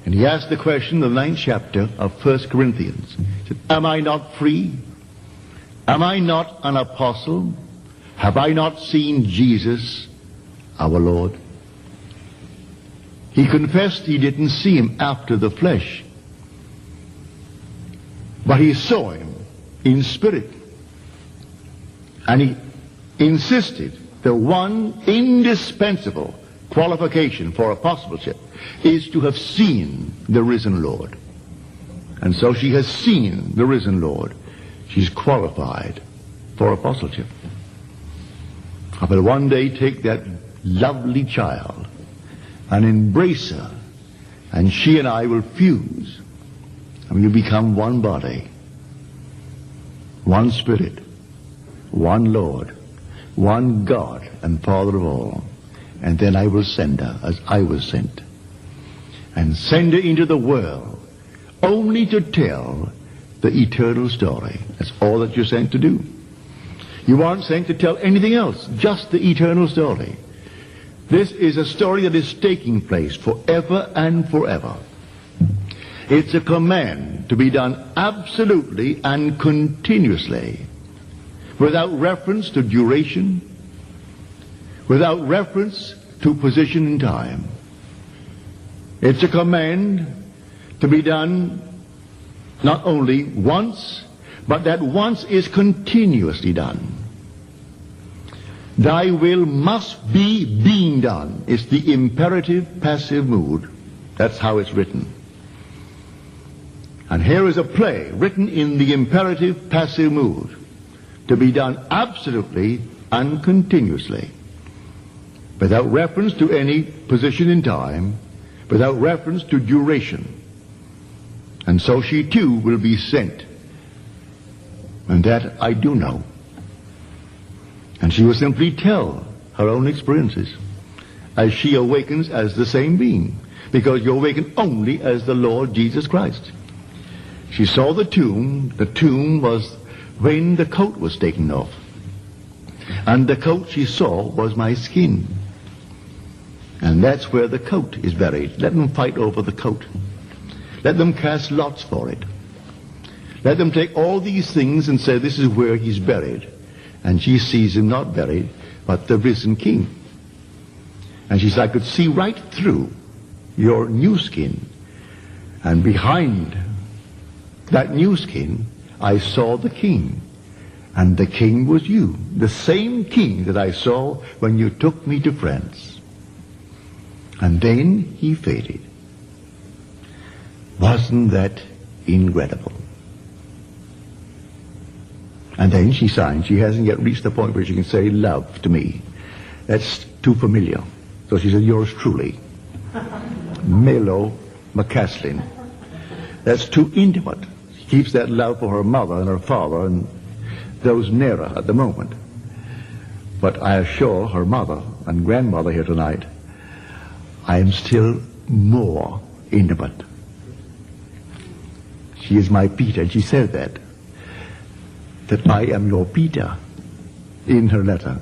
And he asked the question in the 9th chapter of 1 Corinthians. He said, am I not free? Am I not an apostle? Have I not seen Jesus, our Lord? He confessed he didn't see him after the flesh, but he saw him in spirit. And he insisted the one indispensable qualification for apostleship is to have seen the risen Lord. And so she has seen the risen Lord. She's qualified for apostleship. I will one day take that lovely child and embrace her, and she and I will fuse, and we'll become one body, one spirit, one Lord, one God and Father of all. And then I will send her as I was sent, and send her into the world only to tell the eternal story. That's all that you're sent to do. You aren't sent to tell anything else, just the eternal story. This is a story that is taking place forever and forever. It's a command to be done absolutely and continuously, without reference to duration, without reference to position in time. It's a command to be done not only once, but that once is continuously done. Thy will must be being done. It's the imperative passive mood. That's how it's written. And here is a play written in the imperative passive mood, to be done absolutely and continuously, without reference to any position in time, without reference to duration. And so she too will be sent. And that I do know. And she will simply tell her own experiences as she awakens as the same being, because you awaken only as the Lord Jesus Christ. She saw the tomb. The tomb was when the coat was taken off. And the coat she saw was my skin. And that's where the coat is buried. Let them fight over the coat. Let them cast lots for it. Let them take all these things and say this is where he's buried. And she sees him not buried, but the risen king. And she says, I could see right through your new skin. And behind that new skin, I saw the king. And the king was you. The same king that I saw when you took me to France. And then he faded. Wasn't that incredible? And then she signed. She hasn't yet reached the point where she can say love to me. That's too familiar. So she said, yours truly, Melo McCaslin. That's too intimate. She keeps that love for her mother and her father and those near her at the moment. But I assure her mother and grandmother here tonight, I am still more intimate. She is my Peter, and she said that I am your Peter in her letter.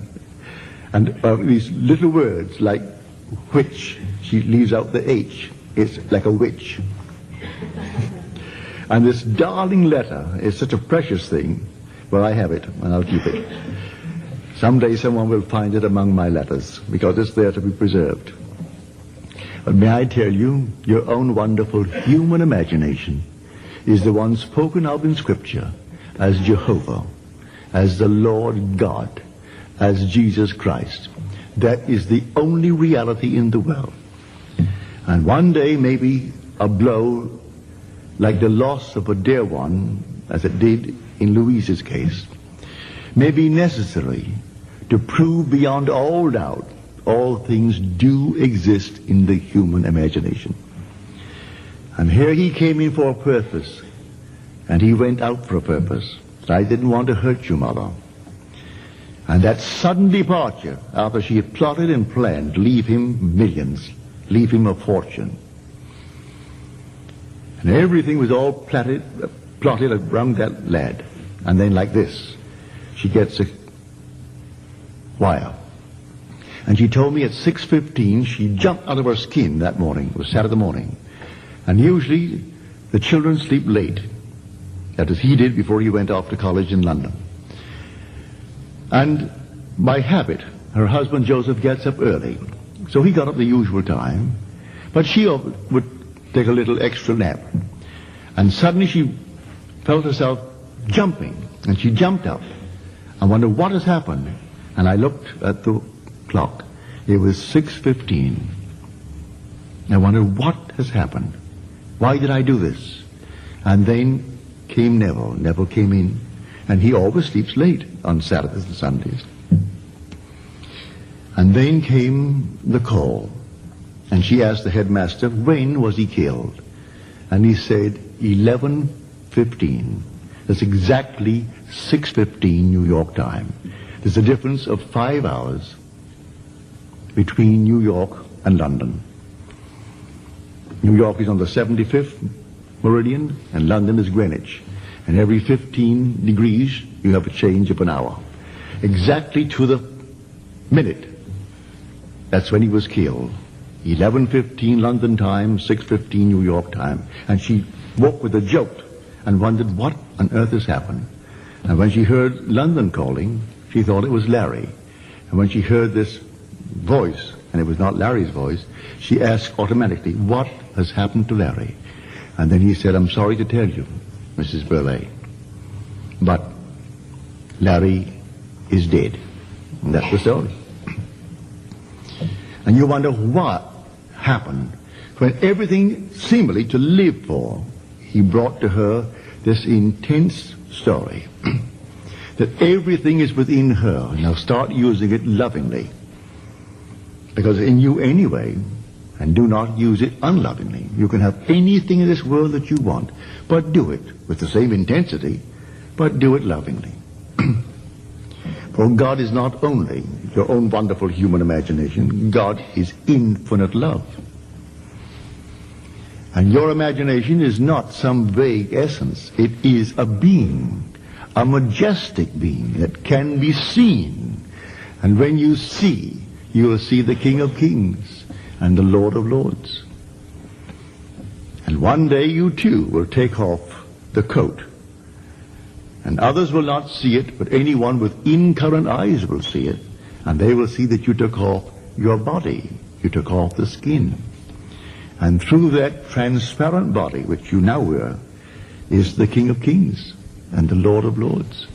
And these little words like which, she leaves out the H. It's like a witch. And this darling letter is such a precious thing. Well, I have it, and I'll keep it. Someday someone will find it among my letters, because it's there to be preserved. But may I tell you, your own wonderful human imagination is the one spoken of in Scripture as Jehovah, as the Lord God, as Jesus Christ. That is the only reality in the world. And one day, maybe a blow like the loss of a dear one, as it did in Louise's case, may be necessary to prove beyond all doubt all things do exist in the human imagination. And here he came in for a purpose, and he went out for a purpose. I didn't want to hurt you, Mother. And that sudden departure, after she had plotted and planned to leave him millions, leave him a fortune. And everything was all plotted around that lad. And then like this, she gets a wire. And she told me at 6:15 she jumped out of her skin that morning. It was Saturday morning. And usually the children sleep late. That is, he did before he went off to college in London. And by habit, her husband Joseph gets up early. So he got up the usual time. But she would take a little extra nap. And suddenly she felt herself jumping. And she jumped up. I wondered what has happened. And I looked at the clock. It was 6:15. I wondered what has happened. Why did I do this? And then came Neville. Neville came in. And he always sleeps late on Saturdays and Sundays. And then came the call. And she asked the headmaster, when was he killed? And he said, 11:15. That's exactly 6:15 New York time. There's a difference of 5 hours between New York and London. New York is on the 75th meridian, and London is Greenwich. And every 15 degrees, you have a change of an hour. Exactly to the minute. That's when he was killed. 11:15 London time, 6:15 New York time. And she woke with a jolt and wondered what on earth has happened. And when she heard London calling, she thought it was Larry. And when she heard this voice, and it was not Larry's voice, she asked automatically, what has happened to Larry? And then he said, I'm sorry to tell you, Mrs. Burleigh, but Larry is dead. And that's the story. And you wonder what happened when everything seemingly to live for, he brought to her this intense story that everything is within her. Now start using it lovingly, because in you anyway, and do not use it unlovingly. You can have anything in this world that you want, but do it with the same intensity, but do it lovingly. For God is not only your own wonderful human imagination, God is infinite love. And your imagination is not some vague essence. It is a being, a majestic being that can be seen. And when you see, you will see the King of Kings and the Lord of Lords. And one day you too will take off the coat. And others will not see it, but anyone with incurrent eyes will see it. And they will see that you took off your body. You took off the skin. And through that transparent body which you now wear is the King of Kings and the Lord of Lords.